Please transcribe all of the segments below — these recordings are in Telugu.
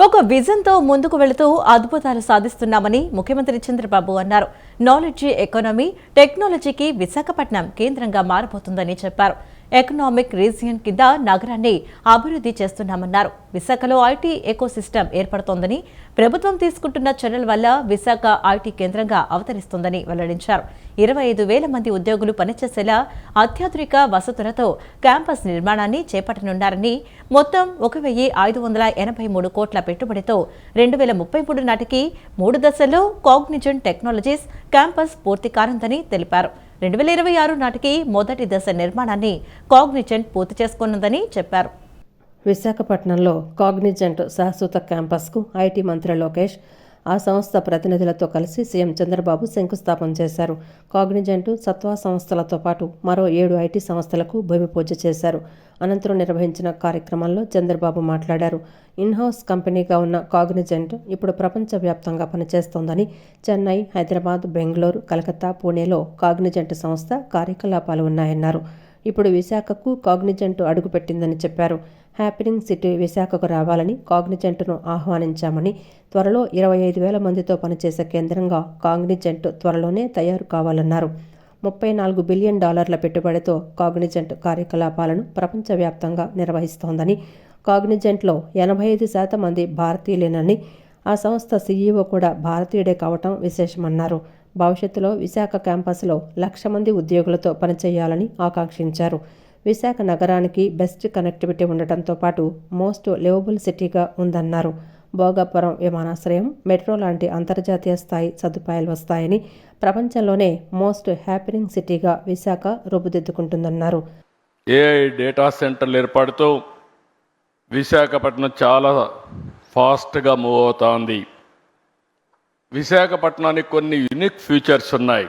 ఒక విజన్తో ముందుకు వెళుతూ అద్భుతాలు సాధిస్తున్నామని ముఖ్యమంత్రి చంద్రబాబు అన్నారు. నాలెడ్జ్ ఎకానమీ, టెక్నాలజీకి విశాఖపట్నం కేంద్రంగా మారబోతుందని చెప్పారు. ఎకనామిక్ రీజియన్ కింద నగరాన్ని అభివృద్ధి చేస్తున్నామన్నారు. విశాఖలో ఐటీ ఎకోసిస్టమ్ ఏర్పడుతోందని, ప్రభుత్వం తీసుకుంటున్న చర్యల వల్ల విశాఖ ఐటీ కేంద్రంగా అవతరిస్తోందని వెల్లడించారు. 25,000 మంది ఉద్యోగులు పనిచేసేలా అత్యాధునిక వసతులతో క్యాంపస్ నిర్మాణాన్ని చేపట్టనున్నారని, మొత్తం 1,583 కోట్ల పెట్టుబడితో 2033 నాటికి 3 దశల్లో కాగ్నిజెంట్ టెక్నాలజీస్ క్యాంపస్ పూర్తి కానుందని తెలిపారు. 2026 నాటికి మొదటి దశ నిర్మాణాన్ని కాగ్నిజెంట్ పూర్తి చేసుకోనుందని చెప్పారు. విశాఖపట్నంలో కాగ్నిజెంట్ శాశ్వత క్యాంపస్కు ఐటీ మంత్రి లోకేష్, ఆ సంస్థ ప్రతినిధులతో కలిసి సీఎం చంద్రబాబు శంకుస్థాపన చేశారు. కాగ్నిజెంట్, సత్వా సంస్థలతో పాటు మరో 7 ఐటీ సంస్థలకు భూమి పూజ చేశారు. అనంతరం నిర్వహించిన కార్యక్రమంలో చంద్రబాబు మాట్లాడారు. ఇన్హౌస్ కంపెనీగా ఉన్న కాగ్నిజెంట్ ఇప్పుడు ప్రపంచవ్యాప్తంగా పనిచేస్తోందని, చెన్నై, హైదరాబాద్, బెంగళూరు, కలకత్తా, పూణేలో కాగ్నిజెంట్ సంస్థ కార్యకలాపాలు ఉన్నాయన్నారు. ఇప్పుడు విశాఖకు కాగ్నిజెంట్ అడుగుపెట్టిందని చెప్పారు. హ్యాపెనింగ్ సిటీ విశాఖకు రావాలని కాగ్నిజెంట్ను ఆహ్వానించామని, త్వరలో 25,000 మందితో పనిచేసే కేంద్రంగా కాగ్నిజెంట్ త్వరలోనే తయారు కావాలన్నారు. $34 బిలియన్ పెట్టుబడితో కాగ్నిజెంట్ కార్యకలాపాలను ప్రపంచవ్యాప్తంగా నిర్వహిస్తోందని, కాగ్నిజెంట్లో 85% మంది భారతీయులేనని, ఆ సంస్థ సీఈఓ కూడా భారతీయుడే కావటం విశేషమన్నారు. భవిష్యత్తులో విశాఖ క్యాంపస్లో 1,00,000 మంది ఉద్యోగులతో పనిచేయాలని ఆకాంక్షించారు. విశాఖ నగరానికి బెస్ట్ కనెక్టివిటీ ఉండటంతో పాటు మోస్ట్ లివబుల్ సిటీగా ఉందన్నారు. భోగాపురం విమానాశ్రయం, మెట్రో లాంటి అంతర్జాతీయ స్థాయి సదుపాయాలు వస్తాయని, ప్రపంచంలోనే మోస్ట్ హ్యాపెనింగ్ సిటీగా విశాఖ రూపుదిద్దుకుంటుందన్నారు. ఏఐ డేటా సెంటర్లు ఏర్పాటుతో విశాఖపట్నం చాలా ఫాస్ట్గా మూవ్ అవుతోంది. విశాఖపట్నానికి కొన్ని యూనిక్ ఫీచర్స్ ఉన్నాయి.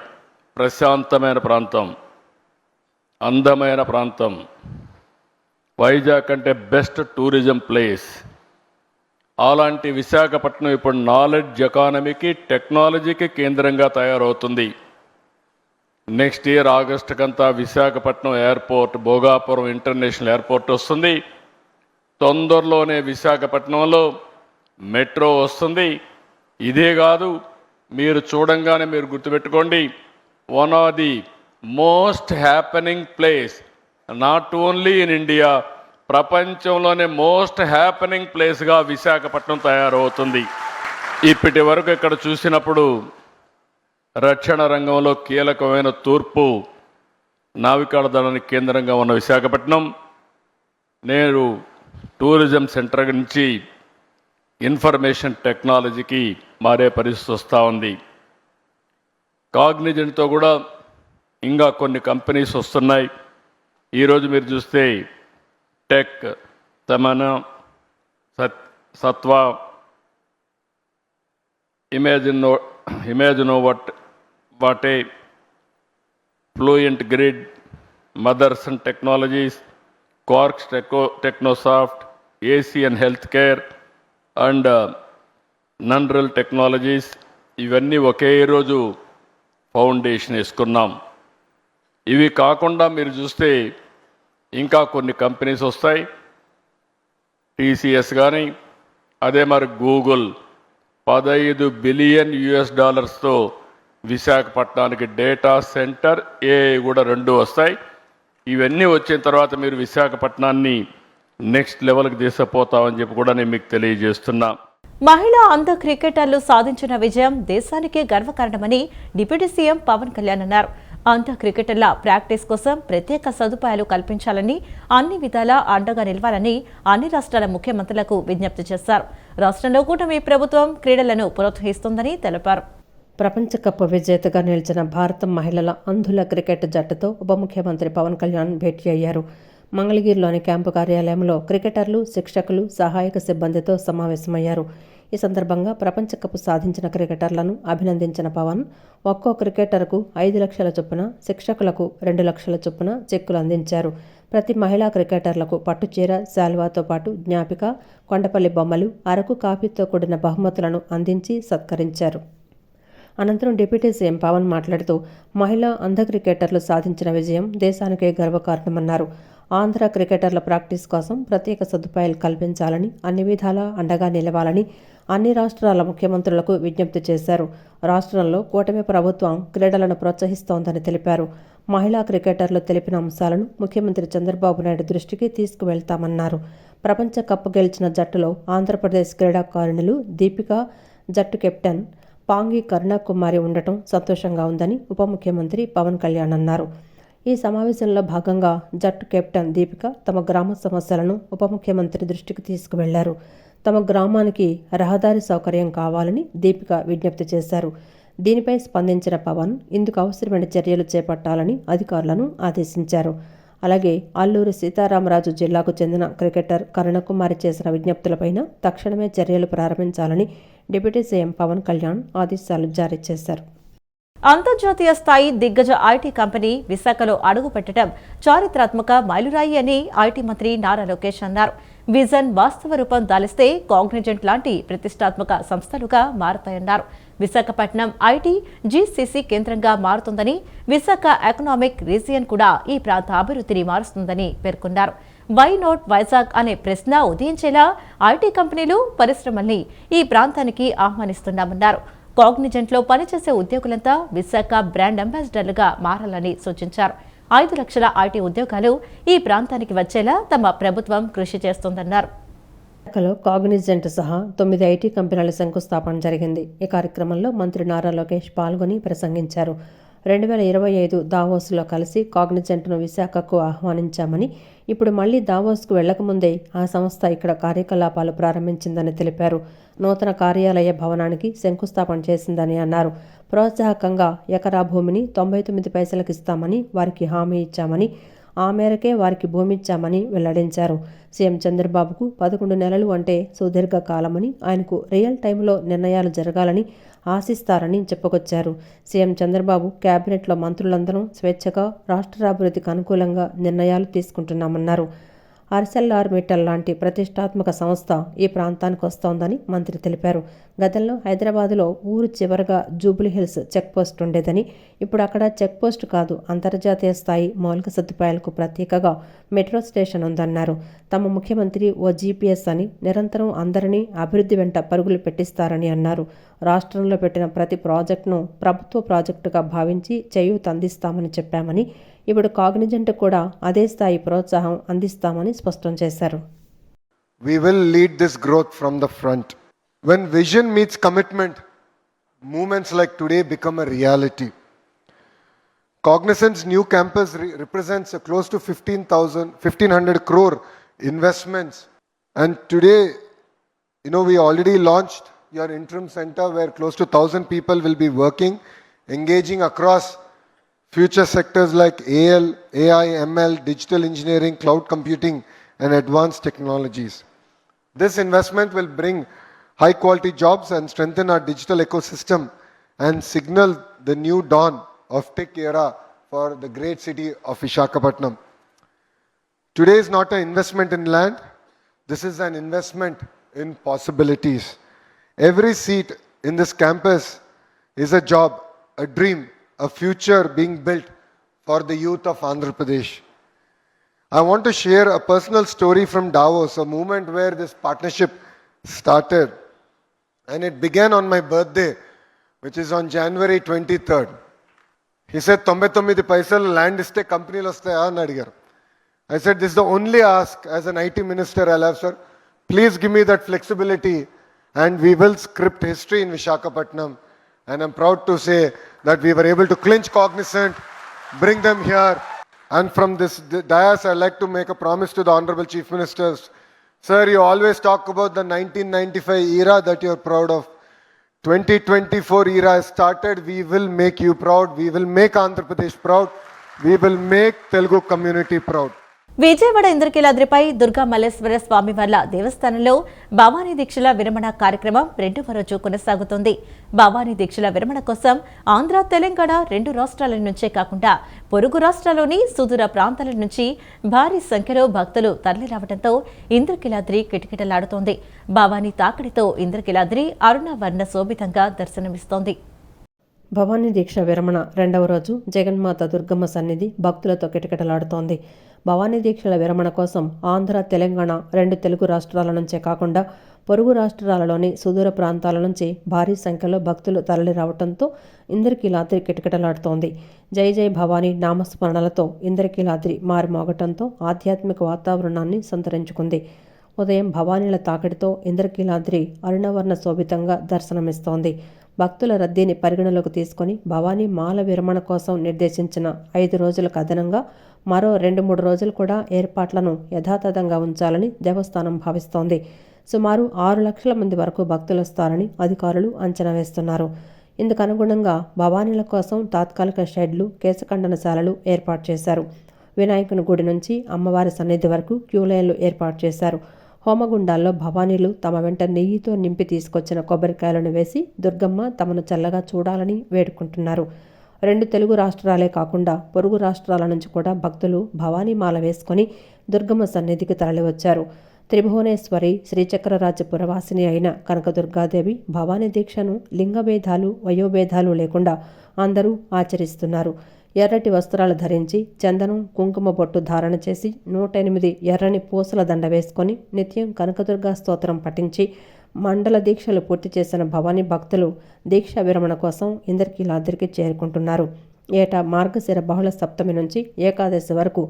ప్రశాంతమైన ప్రాంతం, అందమైన ప్రాంతం, వైజాగ్ అంటే బెస్ట్ టూరిజం ప్లేస్. అలాంటి విశాఖపట్నం ఇప్పుడు నాలెడ్జ్ ఎకానమీకి, టెక్నాలజీకి కేంద్రంగా తయారవుతుంది. నెక్స్ట్ ఇయర్ ఆగస్టుకంతా Visakhapatnam airport, Bhogapuram international airport వస్తుంది. తొందరలోనే విశాఖపట్నంలో మెట్రో వస్తుంది. ఇదే కాదు, మీరు చూడంగానే మీరు గుర్తుపెట్టుకోండి, one of the most happening place not only in India, ప్రపంచంలోనే మోస్ట్ హ్యాపెనింగ్ ప్లేస్గా విశాఖపట్నం తయారవుతుంది. ఇప్పటి వరకు ఇక్కడ చూసినప్పుడు రక్షణ రంగంలో కీలకమైన తూర్పు నావికాల దళానికి కేంద్రంగా ఉన్న విశాఖపట్నం నేడు టూరిజం సెంటర్ నుంచి ఇన్ఫర్మేషన్ టెక్నాలజీకి మారే పరిస్థితి వస్తూ ఉంది. కాగ్నిజెంట్తో కూడా ఇంకా కొన్ని కంపెనీస్ వస్తున్నాయి. ఈరోజు మీరు చూస్తే టెక్, తమన్నా, Sattva, Imaginnovate, Fluentgrid, Motherson technologies, Quarks Technosoft, Asian health care and నన్రల్ టెక్నాలజీస్, ఇవన్నీ ఒకే రోజు ఫౌండేషన్ వేసుకున్నాం. ఇవి కాకుండా మీరు చూస్తే ఇంకా కొన్ని కంపెనీస్ వస్తాయి. టీసీఎస్ కానీ, అదే మరి గూగుల్ $15 బిలియన్ విశాఖపట్నానికి డేటా సెంటర్, ఏఐ కూడా 2 వస్తాయి. ఇవన్నీ వచ్చిన తర్వాత మీరు విశాఖపట్నాన్ని నెక్స్ట్ లెవెల్కి తీసుకుపోతామని చెప్పి కూడా నేను మీకు తెలియజేస్తున్నా. మహిళా అంధ క్రికెటర్లు సాధించిన విజయం దేశానికే గర్వకారణమని డిప్యూటీ సీఎం పవన్ కళ్యాణ్ అన్నారు. అంధ క్రికెటర్ల ప్రాక్టీస్ కోసం ప్రత్యేక సదుపాయాలు కల్పించాలని, అన్ని విధాలా అండగా నిలవాలని అన్ని రాష్ట్రాల ముఖ్యమంత్రులకు విజ్ఞప్తి చేశారు. రాష్ట్రంలో కూటమి ప్రభుత్వం క్రీడలను ప్రోత్సహిస్తోందని తెలిపారు. ప్రపంచ కప్ విజేతగా నిలిచిన భారత మహిళల అంధుల క్రికెట్ జట్టుతో ఉప ముఖ్యమంత్రి పవన్ కళ్యాణ్ భేటీ అయ్యారు. మంగళగిరిలోని క్యాంపు కార్యాలయంలో క్రికెటర్లు, శిక్షకులు, సహాయక సిబ్బందితో సమావేశమయ్యారు. ఈ సందర్భంగా ప్రపంచ కప్ సాధించిన క్రికెటర్లను అభినందించిన పవన్, ఒక్కో క్రికెటర్కు 5 లక్షల చొప్పున, శిక్షకులకు 2 లక్షల చొప్పున చెక్కులు అందించారు. ప్రతి మహిళా క్రికెటర్లకు పట్టుచీర, శాల్వాతో పాటు జ్ఞాపిక, కొండపల్లి బొమ్మలు, అరకు కాఫీతో కూడిన బహుమతులను అందించి సత్కరించారు. అనంతరం డిప్యూటీ సీఎం పవన్ మాట్లాడుతూ, మహిళా అంధ క్రికెటర్లు సాధించిన విజయం దేశానికే గర్వకారణమన్నారు. ఆంధ్ర క్రికెటర్ల ప్రాక్టీస్ కోసం ప్రత్యేక సదుపాయాలు కల్పించాలని, అన్ని విధాలా అండగా నిలవాలని అన్ని రాష్ట్రాల ముఖ్యమంత్రులకు విజ్ఞప్తి చేశారు. రాష్ట్రంలో కూటమి ప్రభుత్వం క్రీడలను ప్రోత్సహిస్తోందని తెలిపారు. మహిళా క్రికెటర్లు తెలిపిన అంశాలను ముఖ్యమంత్రి చంద్రబాబు నాయుడు దృష్టికి తీసుకువెళ్తామన్నారు. ప్రపంచ కప్ గెలిచిన జట్టులో ఆంధ్రప్రదేశ్ క్రీడాకారిణులు దీపిక, జట్టు కెప్టెన్ పాంగి కరుణాకుమారి ఉండటం సంతోషంగా ఉందని ఉప ముఖ్యమంత్రి పవన్ కళ్యాణ్ అన్నారు. ఈ సమావేశంలో భాగంగా జట్టు కెప్టెన్ దీపిక తమ గ్రామ సమస్యలను ఉప ముఖ్యమంత్రి దృష్టికి తీసుకువెళ్లారు. తమ గ్రామానికి రహదారి సౌకర్యం కావాలని దీపిక విజ్ఞప్తి చేశారు. దీనిపై స్పందించిన పవన్ ఇందుకు అవసరమైన చర్యలు చేపట్టాలని అధికారులను ఆదేశించారు. అలాగే అల్లూరి సీతారామరాజు జిల్లాకు చెందిన క్రికెటర్ కరుణకుమారి చేసిన విజ్ఞప్తులపైన తక్షణమే చర్యలు ప్రారంభించాలని డిప్యూటీ సీఎం పవన్ కళ్యాణ్ ఆదేశాలు జారీ చేశారు. అంతర్జాతీయ స్థాయి దిగ్గజ ఐటీ కంపెనీ విశాఖలో అడుగుపెట్టడం చారిత్రాత్మక మైలురాయి అని ఐటీ మంత్రి నారా లోకేష్ అన్నారు. విజన్ వాస్తవ రూపం దాలిస్తే కాగ్నిజెంట్ లాంటి ప్రతిష్టాత్మక సంస్థలుగా మారతాయన్నారు. విశాఖపట్నం ఐటీ జీసీసీ కేంద్రంగా మారుతుందని, విశాఖ ఎకనామిక్ రీజియన్ కూడా ఈ ప్రాంత అభివృద్ధిని మారుస్తుందని పేర్కొన్నారు. వై నాట్ వైజాగ్ అనే ప్రశ్న ఉదయించేలా ఐటీ కంపెనీలు, పరిశ్రమల్ని ఈ ప్రాంతానికి ఆహ్వానిస్తున్నామన్నారు. కాగ్నిజెంట్లో పనిచేసే ఉద్యోగులంతా విశాఖ బ్రాండ్ అంబాసిడర్లుగా మారాలని సూచించారు. 5 లక్షల ఐటీ ఉద్యోగాలు ఈ ప్రాంతానికి వచ్చేలా తమ ప్రభుత్వం కృషి చేస్తోందన్నారు. విశాఖలో కాగ్నిజెంట్ సహా 9 ఐటీ కంపెనీల శంకుస్థాపన జరిగింది. ఈ కార్యక్రమంలో మంత్రి నారా లోకేష్ పాల్గొని ప్రసంగించారు. 2025 దావోస్లో కలిసి కాగ్నిజెంట్ను విశాఖకు ఆహ్వానించామని, ఇప్పుడు మళ్లీ దావోస్కు వెళ్లకముందే ఆ సంస్థ ఇక్కడ కార్యకలాపాలు ప్రారంభించిందని తెలిపారు. నూతన కార్యాలయ భవనానికి శంకుస్థాపన చేసిందని అన్నారు. ప్రోత్సాహకంగా ఎకరా భూమిని 99 పైసలకు ఇస్తామని వారికి హామీ ఇచ్చామని, ఆ మేరకే వారికి భూమి ఇచ్చామని వెల్లడించారు. సీఎం చంద్రబాబుకు 11 నెలలు అంటే సుదీర్ఘ కాలమని, ఆయనకు రియల్ టైంలో నిర్ణయాలు జరగాలని ఆశిస్తారని చెప్పుకొచ్చారు. సీఎం చంద్రబాబు కేబినెట్లో మంత్రులందరూ స్వేచ్ఛగా రాష్ట్రాభివృద్ధికి అనుకూలంగా నిర్ణయాలు తీసుకుంటున్నామన్నారు. ఆర్సెల్ఆర్మిట్టల్ లాంటి ప్రతిష్టాత్మక సంస్థ ఈ ప్రాంతానికి వస్తోందని మంత్రి తెలిపారు. గతంలో హైదరాబాదులో ఊరు చివరగా జూబ్లీహిల్స్ చెక్పోస్ట్ ఉండేదని, ఇప్పుడు అక్కడ చెక్పోస్ట్ కాదు, అంతర్జాతీయ స్థాయి మౌలిక సదుపాయాలకు ప్రత్యేకగా మెట్రో స్టేషన్ ఉందన్నారు. తమ ముఖ్యమంత్రి ఓ జీపీఎస్ అని నిరంతరం అందరినీ అభివృద్ధి వెంట పరుగులు పెట్టిస్తారని అన్నారు. రాష్ట్రంలో పెట్టిన ప్రతి ప్రాజెక్టును ప్రభుత్వ ప్రాజెక్టుగా భావించి చేయూత అందిస్తామని చెప్పామని, ఇప్పుడు కాగ్నిజెంట్ కూడా అదే స్థాయి ప్రోత్సాహం అందిస్తామని స్పష్టం చేశారు. We will lead this growth from the front. When vision meets commitment, movements like today become a reality. Cognizant's new campus represents a close to 1,500 crore investments. And today, we already launched your interim center where close to 1,000 people will be working, engaging across future sectors like AL, AI, ML, digital engineering, cloud computing, and advanced technologies. This investment will bring high quality jobs and strengthen our digital ecosystem and signal the new dawn of tech era for the great city of Visakhapatnam. Today is not an investment in land, this is an investment in possibilities. Every seat in this campus is a job, a dream, a future being built for the youth of Andhra Pradesh. I want to share a personal story from Davos, a moment where this partnership started. And it began on my birthday, which is on January 23rd. He said, 99 paisal land iste company lo vastaya ani adigaru. I said, this is the only ask as an IT minister I'll have, sir. Please give me that flexibility and we will script history in Visakhapatnam. And I'm proud to say that we were able to clinch Cognizant, bring them here. And from this dais, I'd like to make a promise to the Honorable Chief Ministers. Sir, you always talk about the 1995 era that you're proud of. 2024 era has started. We will make you proud. We will make Andhra Pradesh proud. We will make Telugu community proud. Vijayawada ఇంద్రకీలాద్రిపై దుర్గా మల్లేశ్వర స్వామివార్ల దేవస్థానంలో భవానీ దీక్షల విరమణ కార్యక్రమం 2వ రోజు కొనసాగుతోంది. భవానీ దీక్షల విరమణ కోసం ఆంధ్ర, తెలంగాణ 2 రాష్ట్రాల నుంచే కాకుండా పొరుగు రాష్ట్రాల్లోని సుదూర ప్రాంతాల నుంచి భారీ సంఖ్యలో భక్తులు తరలిరావడంతో ఇంద్రకీలాద్రి కిటకిటలాడుతోంది. భవానీ తాకిడితో ఇంద్రకీలాద్రి అరుణవర్ణ శోభితంగా దర్శనమిస్తోంది. భవానీ దీక్ష విరమణ 2వ రోజు జగన్మాత దుర్గమ్మ సన్నిధి భక్తులతో కిటకిటలాడుతోంది. భవానీ దీక్షల విరమణ కోసం ఆంధ్ర, తెలంగాణ 2 తెలుగు రాష్ట్రాల నుంచే కాకుండా పొరుగు రాష్ట్రాలలోని సుదూర ప్రాంతాల నుంచి భారీ సంఖ్యలో భక్తులు తరలి రావడంతో ఇంద్రకీలాద్రి కిటకిటలాడుతోంది. జై జై భవానీ నామస్మరణలతో ఇంద్రకీలాద్రి మారుమోగటంతో ఆధ్యాత్మిక వాతావరణాన్ని సంతరించుకుంది. ఉదయం భవానీల తాకిడితో ఇంద్రకీలాద్రి అరుణవర్ణ శోభితంగా దర్శనమిస్తోంది. భక్తుల రద్దీని పరిగణలోకి తీసుకుని భవానీ మాల విరమణ కోసం నిర్దేశించిన 5 రోజులకు అదనంగా మరో 2-3 రోజులు కూడా ఏర్పాట్లను యథాతథంగా ఉంచాలని దేవస్థానం భావిస్తోంది. సుమారు 6 లక్షల మంది వరకు భక్తులు వస్తారని అధికారులు అంచనా వేస్తున్నారు. ఇందుకు అనుగుణంగా భవానీల కోసం తాత్కాలిక షెడ్లు, కేశఖండనశాలలు ఏర్పాటు చేశారు. వినాయకుని గుడి నుంచి అమ్మవారి సన్నిధి వరకు క్యూలైన్లు ఏర్పాటు చేశారు. హోమగుండాల్లో భవానీలు తమ వెంట నెయ్యితో నింపి తీసుకొచ్చిన కొబ్బరికాయలను వేసి దుర్గమ్మ తమను చల్లగా చూడాలని వేడుకుంటున్నారు. 2 తెలుగు రాష్ట్రాలే కాకుండా పొరుగు రాష్ట్రాల నుంచి కూడా భక్తులు భవానీ మాల వేసుకొని దుర్గమ్మ సన్నిధికి తరలివచ్చారు. త్రిభువనేశ్వరి, శ్రీచక్రరాజ పురవాసిని అయిన కనకదుర్గాదేవి భవానీ దీక్షను లింగభేదాలు, వయోభేదాలు లేకుండా అందరూ ఆచరిస్తున్నారు. ఎర్రటి వస్త్రాలు ధరించి చందనం, కుంకుమ బొట్టు ధారణ చేసి 108 ఎర్రని పూసల దండ వేసుకొని నిత్యం కనకదుర్గా స్తోత్రం పఠించి మండల దీక్షలు పూర్తి చేసిన భవానీ భక్తులు దీక్ష విరమణ కోసం ఇంద్రకీలాద్రికి చేరుకుంటున్నారు. ఏటా మార్గశిర బహుళ సప్తమి నుంచి ఏకాదశి వరకు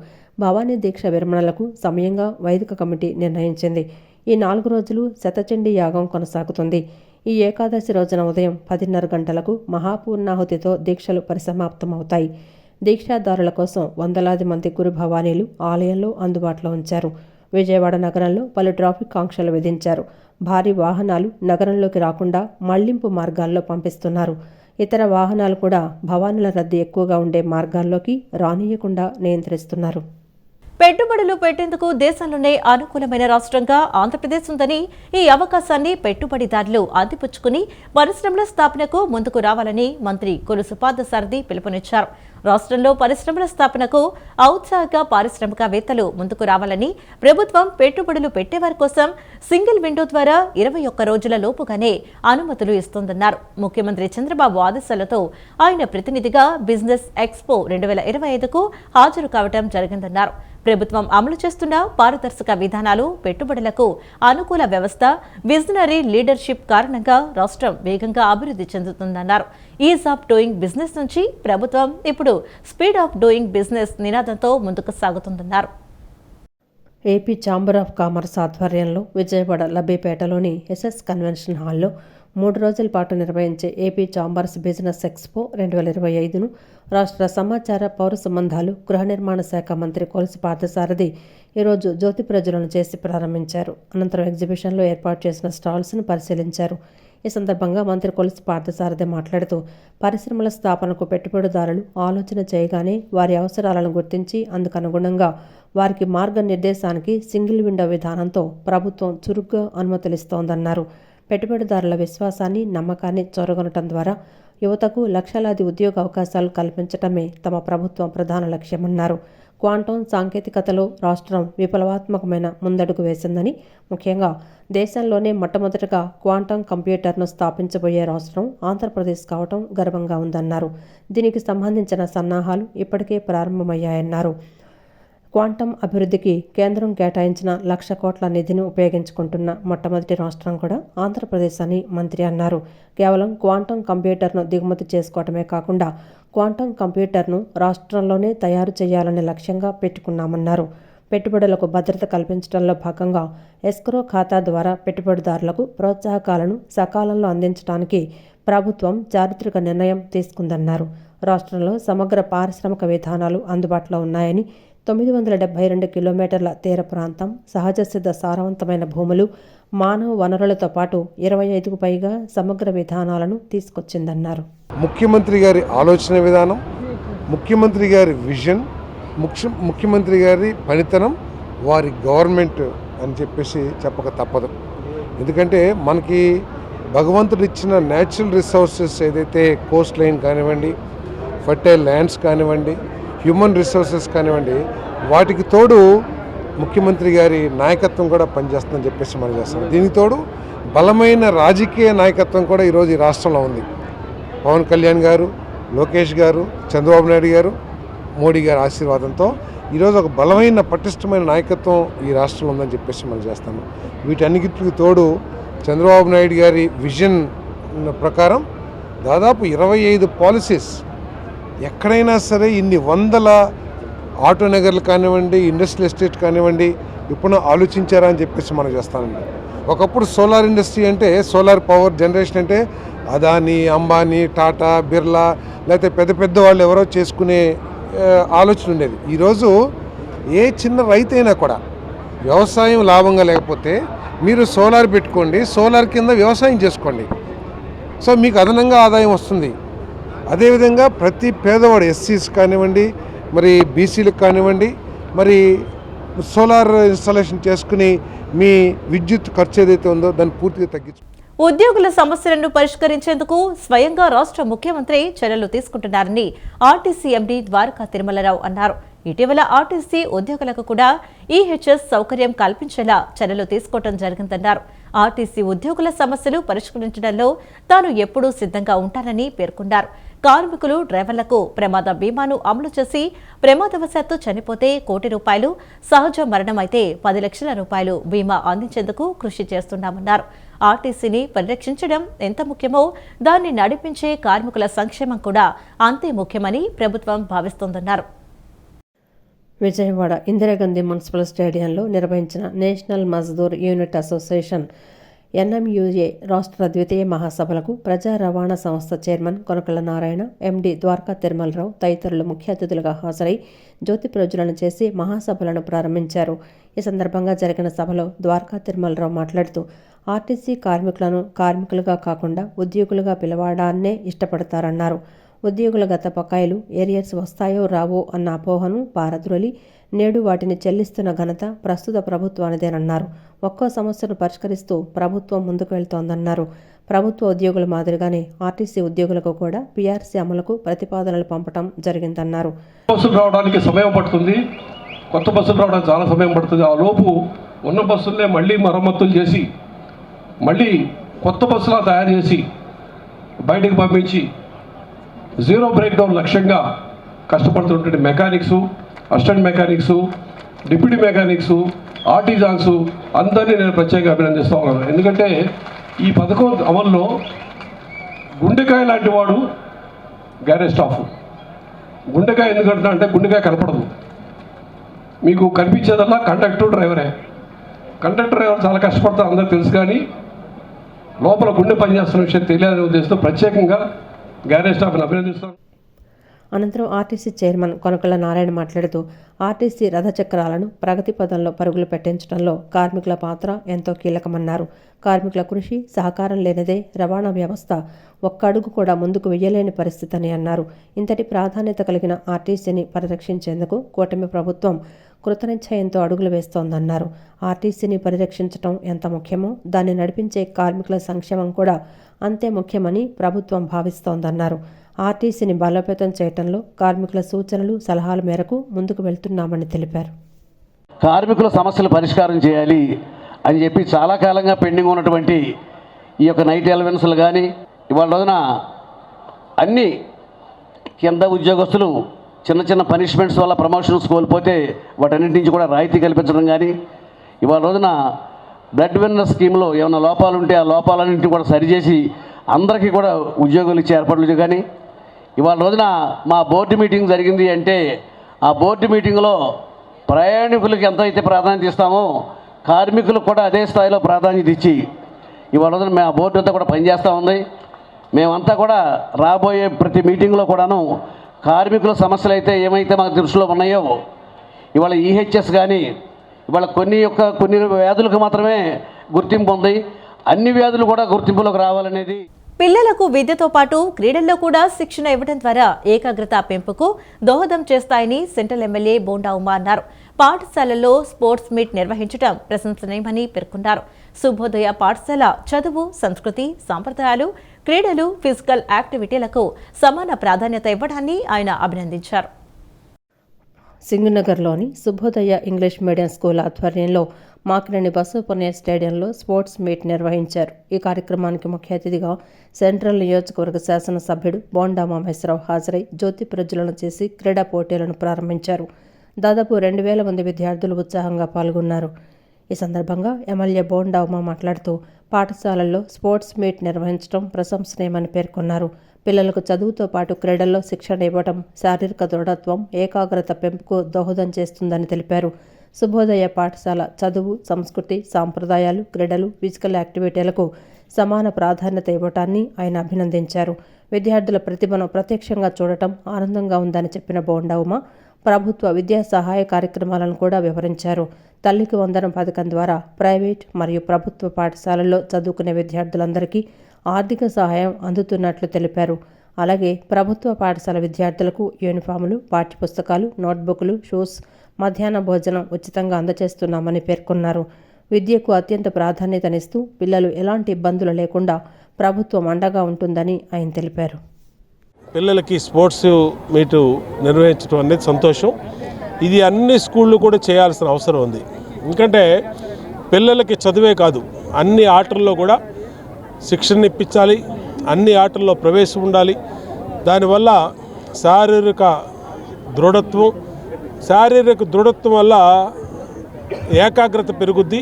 భవానీ దీక్ష విరమణలకు సమయంగా వైదిక కమిటీ నిర్ణయించింది. ఈ 4 రోజులు శతచండీ యాగం కొనసాగుతుంది. ఈ ఏకాదశి రోజున ఉదయం 10:30 గంటలకు మహాపూర్ణాహుతితో దీక్షలు పరిసమాప్తమవుతాయి. దీక్షాదారుల కోసం వందలాది మంది గురు భవానీలు ఆలయంలో అందుబాటులో ఉంచారు. విజయవాడ నగరంలో పలు ట్రాఫిక్ ఆంక్షలు విధించారు. భారీ వాహనాలు నగరంలోకి రాకుండా మళ్లింపు మార్గాల్లో పంపిస్తున్నారు. ఇతర వాహనాలు కూడా భవానీల రద్దీ ఎక్కువగా ఉండే మార్గాల్లోకి రానియకుండా నియంత్రిస్తున్నారు. పెట్టుబడులు పెట్టేందుకు దేశంలోనే అనుకూలమైన రాష్ట్రంగా ఆంధ్రప్రదేశ్ ఉందని, ఈ అవకాశాన్ని పెట్టుబడిదారులు అందిపుచ్చుకుని పరిశ్రమల స్థాపనకు ముందుకు రావాలని మంత్రి కొలుసు పార్థసారథి పిలుపునిచ్చారు. రాష్ట్రంలో పరిశ్రమల స్థాపనకు ఔత్సాహిక పారిశ్రామికవేత్తలు ముందుకు రావాలని, ప్రభుత్వం పెట్టుబడులు పెట్టేవారి కోసం సింగిల్ విండో ద్వారా 21 రోజుల లోపుగానే అనుమతులు ఇస్తోందన్నారు. ముఖ్యమంత్రి చంద్రబాబు ఆదేశాలతో ఆయన ప్రతినిధిగా బిజినెస్ ఎక్స్పో 2025కు హాజరు కావడం జరిగిందన్నారు. ప్రభుత్వం అమలు చేస్తున్న పారదర్శక విధానాలు, పెట్టుబడులకు అనుకూల వ్యవస్థ, విజనరీ లీడర్షిప్ కారణంగా రాష్ట్రం వేగంగా అభివృద్ధి చెందుతుందన్నారు. ఈజ్ ఆఫ్ డూయింగ్ బిజినెస్ నుంచి ప్రభుత్వం ఇప్పుడు స్పీడ్ ఆఫ్ డూయింగ్ బిజినెస్ నినాదంతో ముందుకు సాగుతుందన్నారు. ఏపీ ఛాంబర్ ఆఫ్ కామర్స్ ఆధ్వర్యంలో విజయవాడ లబ్బిపేటలోని ఎస్ఎస్ కన్వెన్షన్ హాల్లో 3 రోజుల పాటు నిర్వహించే ఏపీ ఛాంబర్స్ బిజినెస్ ఎక్స్పో 2025ను రాష్ట్ర సమాచార, పౌర సంబంధాలు, గృహ నిర్మాణ శాఖ మంత్రి కొలుసు పార్థసారథి ఈరోజు జ్యోతి ప్రజ్వలన చేసి ప్రారంభించారు. అనంతరం ఎగ్జిబిషన్లో ఏర్పాటు చేసిన స్టాల్స్ను పరిశీలించారు. ఈ సందర్భంగా మంత్రి కొలుసు పార్థసారథి మాట్లాడుతూ, పరిశ్రమల స్థాపనకు పెట్టుబడిదారులు ఆలోచన చేయగానే వారి అవసరాలను గుర్తించి అందుకు అనుగుణంగా వారికి మార్గనిర్దేశానికి సింగిల్ విండో విధానంతో ప్రభుత్వం చురుగ్గా అనుమతులిస్తోందన్నారు. పెట్టుబడిదారుల విశ్వాసాన్ని, నమ్మకాన్ని చూరగొనటం ద్వారా యువతకు లక్షలాది ఉద్యోగ అవకాశాలు కల్పించటమే తమ ప్రభుత్వం ప్రధాన లక్ష్యమన్నారు. క్వాంటం సాంకేతికతలో రాష్ట్రం విప్లవాత్మకమైన ముందడుగు వేసిందని, ముఖ్యంగా దేశంలోనే మొట్టమొదటగా క్వాంటం కంప్యూటర్ను స్థాపించబోయే రాష్ట్రం ఆంధ్రప్రదేశ్ కావటం గర్వంగా ఉందన్నారు. దీనికి సంబంధించిన సన్నాహాలు ఇప్పటికే ప్రారంభమయ్యాయన్నారు. క్వాంటం అభివృద్ధికి కేంద్రం కేటాయించిన 1,00,000 కోట్ల నిధిని ఉపయోగించుకుంటున్న మొట్టమొదటి రాష్ట్రం కూడా ఆంధ్రప్రదేశ్ అని మంత్రి అన్నారు. కేవలం క్వాంటం కంప్యూటర్ను దిగుమతి చేసుకోవటమే కాకుండా క్వాంటం కంప్యూటర్ను రాష్ట్రంలోనే తయారు చేయాలనే లక్ష్యంగా పెట్టుకున్నామన్నారు. పెట్టుబడులకు భద్రత కల్పించడంలో భాగంగా ఎస్క్రో ఖాతా ద్వారా పెట్టుబడిదారులకు ప్రోత్సాహకాలను సకాలంలో అందించడానికి ప్రభుత్వం చారిత్రక నిర్ణయం తీసుకుందన్నారు. రాష్ట్రంలో సమగ్ర పారిశ్రామిక విధానాలు అందుబాటులో ఉన్నాయని, 972 కిలోమీటర్ల తీర ప్రాంతం, సహజ సిద్ధ సారవంతమైన భూములు, మానవ వనరులతో పాటు 25కు పైగా సమగ్ర విధానాలను తీసుకొచ్చిందన్నారు. ముఖ్యమంత్రి గారి ఆలోచన విధానం, ముఖ్యమంత్రి గారి విజన్, ముఖ్యమంత్రి గారి పనితనం, వారి గవర్నమెంట్ అని చెప్పేసి చెప్పక తప్పదు. ఎందుకంటే మనకి భగవంతుడు ఇచ్చిన న్యాచురల్ రిసోర్సెస్ ఏదైతే కోస్ట్ లైన్ కానివ్వండి, ఫర్టైల్ ల్యాండ్స్ కానివ్వండి, హ్యూమన్ రిసోర్సెస్ కానివ్వండి, వాటికి తోడు ముఖ్యమంత్రి గారి నాయకత్వం కూడా పనిచేస్తుందని చెప్పేసి మనం చేస్తాం. దీనికి తోడు బలమైన రాజకీయ నాయకత్వం కూడా ఈరోజు ఈ రాష్ట్రంలో ఉంది. పవన్ కళ్యాణ్ గారు, లోకేష్ గారు, చంద్రబాబు నాయుడు గారు, మోడీ గారి ఆశీర్వాదంతో ఈరోజు ఒక బలమైన పటిష్టమైన నాయకత్వం ఈ రాష్ట్రంలో ఉందని చెప్పేసి మనం చేస్తాము. వీటన్నిటికి తోడు చంద్రబాబు నాయుడు గారి విజన్ ప్రకారం దాదాపు 25 పాలసీస్ ఎక్కడైనా సరే ఇన్ని వందల ఆటో నగర్లు కానివ్వండి, ఇండస్ట్రియల్ ఎస్టేట్ కానివ్వండి, ఇప్పుడు ఆలోచించారా అని చెప్పేసి మనం చేస్తామండి. ఒకప్పుడు సోలార్ ఇండస్ట్రీ అంటే, సోలార్ పవర్ జనరేషన్ అంటే అదానీ, అంబానీ, టాటా, బిర్లా లేకపోతే పెద్ద పెద్ద వాళ్ళు ఎవరో చేసుకునే ఆలోచన ఉండేది. ఈరోజు ఏ చిన్న రైతు అయినా కూడా వ్యవసాయం లాభంగా లేకపోతే మీరు సోలార్ పెట్టుకోండి, సోలార్ కింద వ్యవసాయం చేసుకోండి, సో మీకు అదనంగా ఆదాయం వస్తుంది. అదేవిధంగా ప్రతి పేదవాడు ఎస్సీస్ కానివ్వండి, మరి బీసీలకు కానివ్వండి, మరి సోలార్ ఇన్స్టాలేషన్ చేసుకుని మీ విద్యుత్ ఖర్చు ఏదైతే ఉందో దాన్ని పూర్తిగా తగ్గించు. ఉద్యోగుల సమస్యలను పరిష్కరించేందుకు స్వయంగా రాష్ట్ర ముఖ్యమంత్రి చర్యలు తీసుకుంటున్నారని ఆర్టీసీ ఎండీ ద్వారకా తిరుమలరావు అన్నారు. ఇటీవల ఆర్టీసీ ఉద్యోగులకు కూడా ఈహెచ్ఎస్ సౌకర్యం కల్పించేలా చర్యలు తీసుకోవడం జరిగిందన్నారు. ఆర్టీసీ ఉద్యోగుల సమస్యలు పరిష్కరించడంలో తాను ఎప్పుడూ సిద్ధంగా ఉంటానని పేర్కొన్నారు. కార్మికులు, డ్రైవర్లకు ప్రమాద బీమాను అమలు చేసి ప్రమాదవశాత్తు చనిపోతే ₹1,00,00,000, సహజ మరణమైతే ₹10,00,000 బీమా అందించేందుకు కృషి చేస్తున్నామన్నారు. ఆర్టీసీని పరిరక్షించడం ఎంత ముఖ్యమో దాన్ని నడిపించే కార్మికుల సంక్షేమం కూడా అంతే ముఖ్యమని ప్రభుత్వం భావిస్తోందన్నారు. విజయవాడ ఇందిరాగాంధీ మున్సిపల్ స్టేడియంలో నిర్వహించిన national Mazdoor unit association NMUA రాష్ట్ర ద్వితీయ మహాసభలకు ప్రజా రవాణా సంస్థ చైర్మన్ కొనకళ్ళ నారాయణ, ఎండీ ద్వారకా తిరుమలరావు తదితరులు ముఖ్య అతిథులుగా హాజరై జ్యోతి ప్రజ్వలన చేసి మహాసభలను ప్రారంభించారు. ఈ సందర్భంగా జరిగిన సభలో ద్వారకా తిరుమలరావు మాట్లాడుతూ ఆర్టీసీ కార్మికులను కార్మికులుగా కాకుండా ఉద్యోగులుగా పిలవడాన్నే ఇష్టపడతారన్నారు. ఉద్యోగుల గత బకాయిలు ఏరియర్స్ వస్తాయో రావో అన్న అపోహను పారద్రోలి నేడు వాటిని చెల్లిస్తున్న ఘనత ప్రస్తుత ప్రభుత్వానిదేనన్నారు. ఒక్కో సమస్యను పరిష్కరిస్తూ ప్రభుత్వం ముందుకు వెళ్తోందన్నారు. ప్రభుత్వ ఉద్యోగుల మాదిరిగానే ఆర్టీసీ ఉద్యోగులకు కూడా పీఆర్సీ అమలుకు ప్రతిపాదనలు పంపడం జరిగిందన్నారు. బస్సులు రావడానికి సమయం పడుతుంది, కొత్త బస్సులు రావడానికి చాలా సమయం పడుతుంది. ఆ లోపు ఉన్న బస్సులనే మళ్ళీ మరమ్మతులు చేసి మళ్ళీ కొత్త బస్సులా తయారు చేసి బయటకు పంపించి జీరో బ్రేక్ డౌన్ లక్ష్యంగా కష్టపడుతున్నటువంటి mechanics, assistant mechanics, deputy mechanics, artisans అందరినీ నేను ప్రత్యేకంగా అభినందిస్తూ ఉన్నాను. ఎందుకంటే ఈ పథకం అమల్లో గుండెకాయ లాంటి వాడు గ్యారేజ్ స్టాఫ్. గుండెకాయ ఎందుకంటున్నా అంటే గుండెకాయ కనపడదు, మీకు కనిపించేదల్లా కండక్టర్, డ్రైవరే. కండక్టర్ డ్రైవర్ చాలా కష్టపడతారు అందరికి తెలుసు, కానీ లోపల గుండె పనిచేస్తున్న విషయం తెలియాలనే ఉద్దేశంతో ప్రత్యేకంగా గ్యారేజ్ స్టాఫ్ని అభినందిస్తాను. అనంతరం ఆర్టీసీ చైర్మన్ కొనకళ్ళ నారాయణ మాట్లాడుతూ ఆర్టీసీ రథచక్రాలను ప్రగతి పదంలో పరుగులు పెట్టించడంలో కార్మికుల పాత్ర ఎంతో కీలకమన్నారు. కార్మికుల కృషి, సహకారం లేనిదే రవాణా వ్యవస్థ ఒక్క అడుగు కూడా ముందుకు వెయ్యలేని పరిస్థితి అని అన్నారు. ఇంతటి ప్రాధాన్యత కలిగిన ఆర్టీసీని పరిరక్షించేందుకు కూటమి ప్రభుత్వం కృతనిశ్చయంతో అడుగులు వేస్తోందన్నారు. ఆర్టీసీని పరిరక్షించడం ఎంత ముఖ్యమో దాన్ని నడిపించే కార్మికుల సంక్షేమం కూడా అంతే ముఖ్యమని ప్రభుత్వం భావిస్తోందన్నారు. ఆర్టీసీని బలోపేతం చేయడంలో కార్మికుల సూచనలు, సలహాల మేరకు ముందుకు వెళ్తున్నామని తెలిపారు. కార్మికుల సమస్యలు పరిష్కారం చేయాలి అని చెప్పి చాలా కాలంగా పెండింగ్ ఉన్నటువంటి ఈ యొక్క నైట్ అలవెన్స్లు కానీ ఇవాళ రోజున అన్ని కింద ఉద్యోగస్తులు చిన్న చిన్న పనిష్మెంట్స్ వల్ల ప్రమోషన్స్ కోల్పోతే వాటన్నింటి నుంచి కూడా రాయితీ కల్పించడం కానీ, ఇవాళ రోజున బ్లడ్ విన్నర్ స్కీమ్లో ఏమైనా లోపాలు ఉంటే ఆ లోపాలన్నింటినీ కూడా సరిచేసి అందరికీ కూడా ఉద్యోగులు ఇచ్చే ఏర్పాట్లు కానీ, ఇవాళ రోజున మా బోర్డు మీటింగ్ జరిగింది అంటే ఆ బోర్డు మీటింగ్లో ప్రయాణికులకు ఎంత అయితే ప్రాధాన్యత ఇస్తామో కార్మికులకు కూడా అదే స్థాయిలో ప్రాధాన్యత ఇచ్చి ఇవాళ రోజున మేము ఆ బోర్డు అంతా కూడా పనిచేస్తూ ఉంది. మేమంతా కూడా రాబోయే ప్రతి మీటింగ్లో కూడాను కార్మికుల సమస్యలు అయితే ఏమైతే మాకు దృష్టిలో ఉన్నాయో ఇవాళ ఈహెచ్ఎస్ కానీ ఇవాళ కొన్ని వ్యాధులకు మాత్రమే గుర్తింపు ఉంది, అన్ని వ్యాధులు కూడా గుర్తింపులోకి రావాలనేది. పిల్లలకు విద్యతో పాటు క్రీడల్లో కూడా శిక్షణ ఇవ్వడం ద్వారా ఏకాగ్రత పెంపుకు దోహదం చేస్తాయని సెంట్రల్ ఎమ్మెల్యే బోండా ఉమా అన్నారు. పాఠశాలల్లో స్పోర్ట్స్ మీట్ నిర్వహించడం ప్రశంసనీయమని పేర్కొన్నారు. శుభోదయ పాఠశాల చదువు, సంస్కృతి, సాంప్రదాయాలు, క్రీడలు, ఫిజికల్ యాక్టివిటీలకు సమాన ప్రాధాన్యత ఇవ్వడాన్ని ఆయన అభినందించారు. సింగనగర్లోని శుభోదయ ఇంగ్లీష్ మీడియం స్కూల్ ఆధ్వర్యంలో మాకినేని బసవపున్నయ్య స్టేడియంలో స్పోర్ట్స్ మీట్ నిర్వహించారు. ఈ కార్యక్రమానికి ముఖ్య అతిథిగా సెంట్రల్ నియోజకవర్గ శాసనసభ్యుడు బోండా మహేశ్వరరావు హాజరై జ్యోతి ప్రజ్వలన చేసి క్రీడా పోటీలను ప్రారంభించారు. దాదాపు 2000 మంది విద్యార్థులు ఉత్సాహంగా పాల్గొన్నారు. ఈ సందర్భంగా ఎమ్మెల్యే బోండా ఉమ మాట్లాడుతూ పాఠశాలల్లో స్పోర్ట్స్ మీట్ నిర్వహించడం ప్రశంసనీయమని పేర్కొన్నారు. పిల్లలకు చదువుతో పాటు క్రీడల్లో శిక్షణ ఇవ్వడం శారీరక దృఢత్వం, ఏకాగ్రత పెంపుకు దోహదం చేస్తుందని తెలిపారు. శుభోదయ పాఠశాల చదువు, సంస్కృతి, సాంప్రదాయాలు, క్రీడలు, ఫిజికల్ యాక్టివిటీలకు సమాన ప్రాధాన్యత ఇవ్వటాన్ని ఆయన అభినందించారు. విద్యార్థుల ప్రతిభను ప్రత్యక్షంగా చూడటం ఆనందంగా ఉందని చెప్పిన బోండా ఉమ ప్రభుత్వ విద్యా సహాయ కార్యక్రమాలను కూడా వివరించారు. తల్లికి వందనం పథకం ద్వారా ప్రైవేట్ మరియు ప్రభుత్వ పాఠశాలల్లో చదువుకునే విద్యార్థులందరికీ ఆర్థిక సహాయం అందుతున్నట్లు తెలిపారు. అలాగే ప్రభుత్వ పాఠశాల విద్యార్థులకు యూనిఫాములు, పాఠ్యపుస్తకాలు, నోట్బుక్లు, షూస్, మధ్యాహ్న భోజనం ఉచితంగా అందజేస్తున్నామని పేర్కొన్నారు. విద్యకు అత్యంత ప్రాధాన్యతనిస్తూ పిల్లలు ఎలాంటి ఇబ్బందులు లేకుండా ప్రభుత్వం అండగా ఉంటుందని ఆయన తెలిపారు. పిల్లలకి స్పోర్ట్స్ మీటు నిర్వహించడం అనేది సంతోషం. ఇది అన్ని స్కూళ్ళు కూడా చేయాల్సిన అవసరం ఉంది. ఎందుకంటే పిల్లలకి చదువే కాదు, అన్ని ఆటల్లో కూడా శిక్షణ ఇప్పించాలి, అన్ని ఆటల్లో ప్రవేశం ఉండాలి. దానివల్ల శారీరక దృఢత్వం వల్ల ఏకాగ్రత పెరుగుద్ది.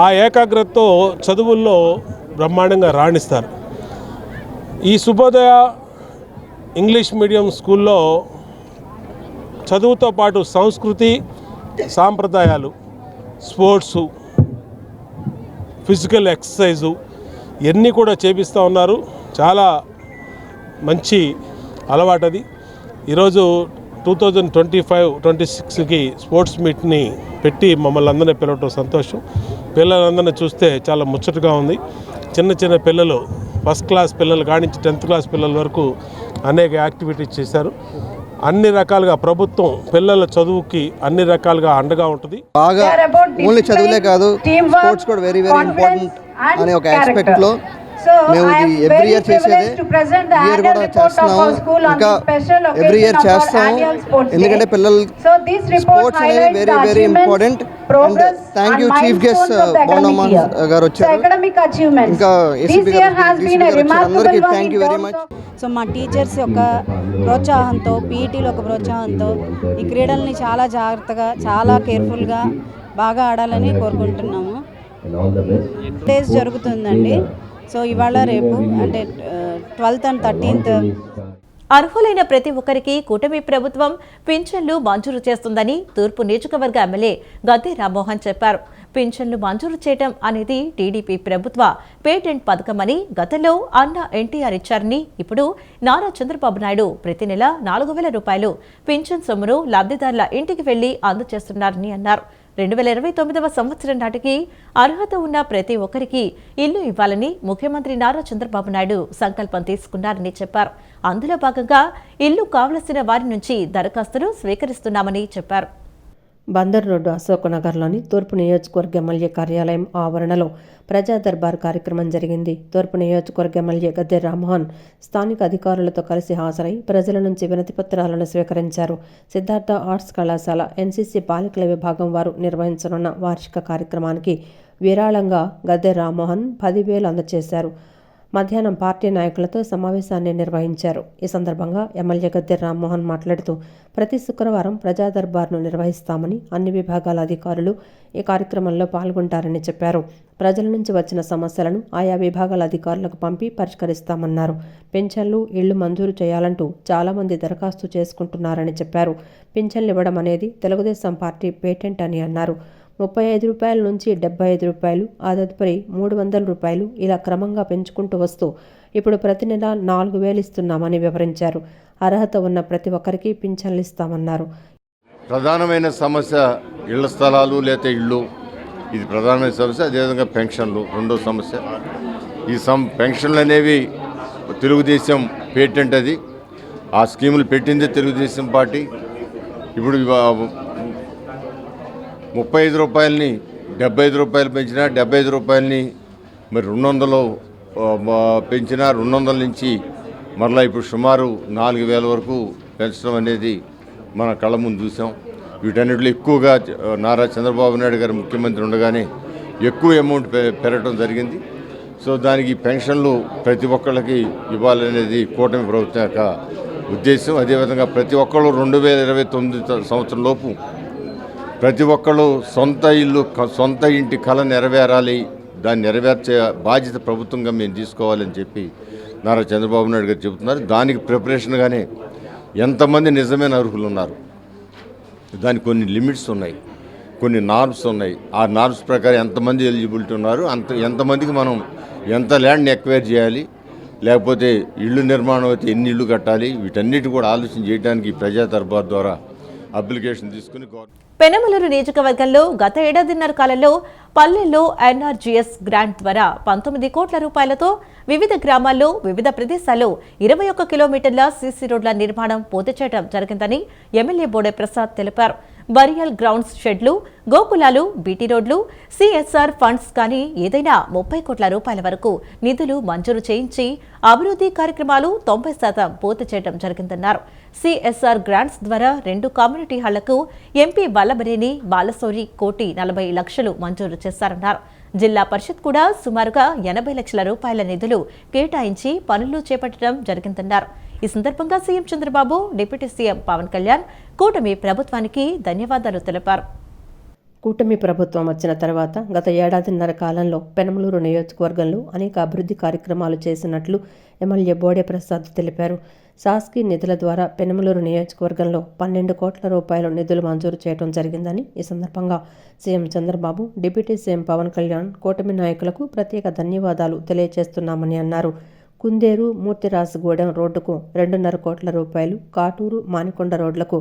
ఆ ఏకాగ్రతతో చదువుల్లో బ్రహ్మాండంగా రాణిస్తారు. ఈ శుభోదయ ఇంగ్లీష్ మీడియం స్కూల్లో చదువుతో పాటు సంస్కృతి, సాంప్రదాయాలు, స్పోర్ట్సు, ఫిజికల్ ఎక్సర్సైజు ఇవన్నీ కూడా చేపిస్తూ ఉన్నారు. చాలా మంచి అలవాటు అది. ఈరోజు 2025-26కి స్పోర్ట్స్ మీట్ని పెట్టి మమ్మల్ని అందరినీ పిలవటం సంతోషం. పిల్లలందరినీ చూస్తే చాలా ముచ్చటగా ఉంది. చిన్న పిల్లలు, ఫస్ట్ క్లాస్ పిల్లలు కానించి 10th క్లాస్ పిల్లల వరకు అనేక యాక్టివిటీస్ చేశారు. అన్ని రకాలుగా ప్రభుత్వం పిల్లల చదువుకి అన్ని రకాలుగా అండగా ఉంటుంది. బాగా ఓన్లీ చదువులే కాదు, స్పోర్ట్స్ కూడా వెరీ ఇంపార్టెంట్ అనే ఒక ఆస్పెక్ట్లో మేము ఇది ఎవ్రీ ఇయర్ చేసేదే. ఇయర్ కూడా చేస్తున్నాము, ఇంకా ఎవ్రీ ఇయర్ చేస్తాము. ఎందుకంటే పిల్లలు స్పోర్ట్స్ అనేది very important. And thank you chief guest bonda గారు వచ్చారు, ఇంకా ఏసీపీ గారు అందరికీ thank you very much. So మా టీచర్స్ యొక్క ప్రోత్సాహంతో, పీఈటీలో ఒక ప్రోత్సాహంతో ఈ క్రీడల్ని చాలా జాగ్రత్తగా, చాలా కేర్ఫుల్గా బాగా ఆడాలని కోరుకుంటున్నాము. డేస్ జరుగుతుందండి. సో ఇవాళ రేపు అంటే 12th and 13th. అర్హులైన ప్రతి ఒక్కరికి కూటమి ప్రభుత్వం పింఛన్లు మంజూరు చేస్తుందని తూర్పు నియోజకవర్గ ఎమ్మెల్యే గద్దె రామ్మోహన్ చెప్పారు. పింఛన్లు మంజూరు చేయడం అనేది టీడీపీ ప్రభుత్వ పేటెంట్ పథకమని, గతంలో అన్న ఎన్టీఆర్ ఇచ్చారని, ఇప్పుడు నారా చంద్రబాబు నాయుడు ప్రతి నెల 4,000 రూపాయలు పింఛన్ సొమ్మును లబ్ధిదారుల ఇంటికి వెళ్లి అందజేస్తున్నారని అన్నారు. 2029వ సంవత్సరం నాటికి అర్హత ఉన్న ప్రతి ఒక్కరికి ఇల్లు ఇవ్వాలని ముఖ్యమంత్రి నారా చంద్రబాబు నాయుడు సంకల్పం తీసుకున్నారని చెప్పారు. అందులో భాగంగా ఇల్లు కావలసిన వారి నుంచి దరఖాస్తులు స్వీకరిస్తున్నామని చెప్పారు. బందర్ రోడ్డు అశోక్నగర్లోని తూర్పు నియోజకవర్గ ఎమ్మెల్యే కార్యాలయం ఆవరణలో ప్రజా దర్బార్ కార్యక్రమం జరిగింది. తూర్పు నియోజకవర్గ ఎమ్మెల్యే గద్దె రామ్మోహన్ స్థానిక అధికారులతో కలిసి హాజరై ప్రజల నుంచి వినతిపత్రాలను స్వీకరించారు. సిద్ధార్థ ఆర్ట్స్ కళాశాల ఎన్సీసీ బాలికల విభాగం వారు నిర్వహించనున్న వార్షిక కార్యక్రమానికి విరాళంగా గద్దె రామ్మోహన్ 10,000 అందజేశారు. మధ్యాహ్నం పార్టీ నాయకులతో సమావేశాన్ని నిర్వహించారు. ఈ సందర్భంగా ఎమ్మెల్యే గద్దె రామ్మోహన్ మాట్లాడుతూ ప్రతి శుక్రవారం ప్రజా దర్బార్ను నిర్వహిస్తామని, అన్ని విభాగాల అధికారులు ఈ కార్యక్రమంలో పాల్గొంటారని చెప్పారు. ప్రజల నుంచి వచ్చిన సమస్యలను ఆయా విభాగాల అధికారులకు పంపి పరిష్కరిస్తామన్నారు. పెన్షన్లు, ఇళ్లు మంజూరు చేయాలంటూ చాలామంది దరఖాస్తు చేసుకుంటున్నారని చెప్పారు. పింఛన్లు ఇవ్వడం అనేది తెలుగుదేశం పార్టీ పేటెంట్ అని అన్నారు. 35 రూపాయల నుంచి 75 రూపాయలు, ఆ తదుపరి 300 రూపాయలు ఇలా క్రమంగా పెంచుకుంటూ వస్తూ ఇప్పుడు ప్రతి నెల 4,000 ఇస్తున్నామని వివరించారు. అర్హత ఉన్న ప్రతి ఒక్కరికి పింఛన్లు ఇస్తామన్నారు. ప్రధానమైన సమస్య ఇళ్ల స్థలాలు లేకపోతే ఇళ్ళు, ఇది ప్రధానమైన సమస్య. అదేవిధంగా పెన్షన్లు రెండో సమస్య. ఈ పెన్షన్లు అనేవి తెలుగుదేశం పేటెంట్. అది ఆ స్కీములు పెట్టింది తెలుగుదేశం పార్టీ. ఇప్పుడు 35 రూపాయలని 75 రూపాయలు పెంచినా, 75 రూపాయలని మరి 200 పెంచినా, 200 నుంచి మరలా ఇప్పుడు సుమారు 4,000 వరకు పెంచడం అనేది మన కళ్ళ ముందు చూసాం. వీటన్నిటిలో ఎక్కువగా నారా చంద్రబాబు నాయుడు గారు ముఖ్యమంత్రి ఉండగానే ఎక్కువ అమౌంట్ పెరగడం జరిగింది. సో దానికి పెన్షన్లు ప్రతి ఒక్కళ్ళకి ఇవ్వాలనేది కూటమి ప్రభుత్వం యొక్క ఉద్దేశం. అదేవిధంగా ప్రతి ఒక్కళ్ళు 2029 సంవత్సరం లోపు ప్రతి ఒక్కళ్ళు సొంత ఇంటి కళ నెరవేరాలి, దాన్ని నెరవేర్చే బాధ్యత ప్రభుత్వంగా మేము తీసుకోవాలని చెప్పి నారా చంద్రబాబు నాయుడు గారు చెబుతున్నారు. దానికి ప్రిపరేషన్గానే ఎంతమంది నిజమైన అర్హులు ఉన్నారు, దానికి కొన్ని లిమిట్స్ ఉన్నాయి, కొన్ని నార్మ్స్ ఉన్నాయి. ఆ నార్మ్స్ ప్రకారం ఎంతమంది ఎలిజిబిలిటీ ఉన్నారు, ఎంతమందికి మనం ఎంత ల్యాండ్ని ఎక్వైర్ చేయాలి, లేకపోతే ఇళ్ళు నిర్మాణం అయితే ఎన్ని ఇళ్ళు కట్టాలి, వీటన్నిటి కూడా ఆలోచన చేయడానికి ప్రజా దర్బార్ ద్వారా అప్లికేషన్ తీసుకుని పెనమలూరు నియోజకవర్గంలో గత ఏడాదిన్నర కాలంలో పల్లెల్లో ఎన్ఆర్జీఎస్ గ్రాంట్ ద్వారా 19 కోట్ల రూపాయలతో వివిధ గ్రామాల్లో వివిధ ప్రదేశాల్లో 21 కిలోమీటర్ల సీసీ రోడ్ల నిర్మాణం పూర్తి చేయడం జరిగిందని ఎమ్మెల్యే బోడే ప్రసాద్ తెలిపారు. బరియల్ గ్రౌండ్స్ షెడ్లు, గోకులాలు, బీటీ రోడ్లు, సిఎస్ఆర్ ఫండ్స్ కానీ ఏదైనా 30 కోట్ల రూపాయల వరకు నిధులు మంజూరు చేయించి అభివృద్ధి కార్యక్రమాలు 90% పూర్తి చేయడం జరిగిందన్నారు. సిఎస్ఆర్ గ్రాంట్స్ ద్వారా 2 కమ్యూనిటీ హాళ్లకు ఎంపీ వల్లభనేని బాలశౌరి 1,40 లక్షలు మంజూరు చేశారన్నారు. జిల్లా పరిషత్ కూడా సుమారుగా 80 లక్షల రూపాయల నిధులు కేటాయించి పనులు చేపట్టడం జరిగిందన్నారు. ఈ సందర్భంగా CM Chandrababu, deputy CM Pawan Kalyan కూటమి ప్రభుత్వానికి ధన్యవాదాలు తెలిపారు. కూటమి ప్రభుత్వం వచ్చిన తర్వాత గత ఏడాదిన్నర కాలంలో పెనమలూరు నియోజకవర్గంలో అనేక అభివృద్ధి కార్యక్రమాలు చేసినట్లు ఎమ్మెల్యే బోడే ప్రసాద్ తెలిపారు. శాసకీయ నిధుల ద్వారా పెనమలూరు నియోజకవర్గంలో 12 కోట్ల రూపాయల నిధులు మంజూరు చేయడం జరిగిందని ఈ సందర్భంగా CM Chandrababu, deputy CM Pawan Kalyan కూటమి నాయకులకు ప్రత్యేక ధన్యవాదాలు తెలియజేస్తున్నామని అన్నారు. కుందేరు మూర్తిరాజుగూడెం రోడ్డుకు 2.5 కోట్ల రూపాయలు, కాటూరు మానికొండ రోడ్లకు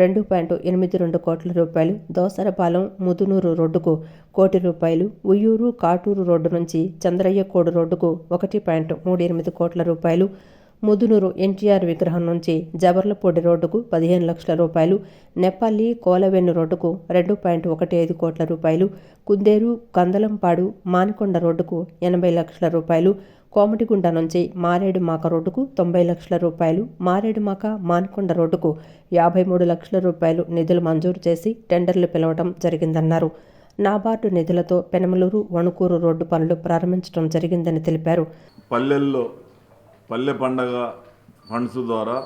2.82 కోట్ల రూపాయలు, దోసరపాలెం ముదునూరు రోడ్డుకు 1 కోటి రూపాయలు, ఉయ్యూరు కాటూరు రోడ్డు నుంచి చంద్రయ్యకోడు రోడ్డుకు 1.38 కోట్ల రూపాయలు, ముదునూరు ఎన్టీఆర్ విగ్రహం నుంచి జబర్లపూడి రోడ్డుకు 15 లక్షల రూపాయలు, నెప్పల్లి కోలవెన్ను రోడ్డుకు 2.15 కోట్ల రూపాయలు, కుందేరు కందలంపాడు మానికొండ రోడ్డుకు 80 లక్షల రూపాయలు, కోమటిగుంట నుంచి మారేడుమాక రోడ్డుకు 90 లక్షల రూపాయలు, మారేడుమాక మానికొండ రోడ్డుకు 53 లక్షల రూపాయలు నిధులు మంజూరు చేసి టెండర్లు పిలవడం జరిగిందన్నారు. నాబార్డు నిధులతో పెనమలూరు వణుకూరు రోడ్డు పనులు ప్రారంభించడం జరిగిందని తెలిపారు. పల్లెల్లో పల్లె పండగ ఫండ్స్ ద్వారా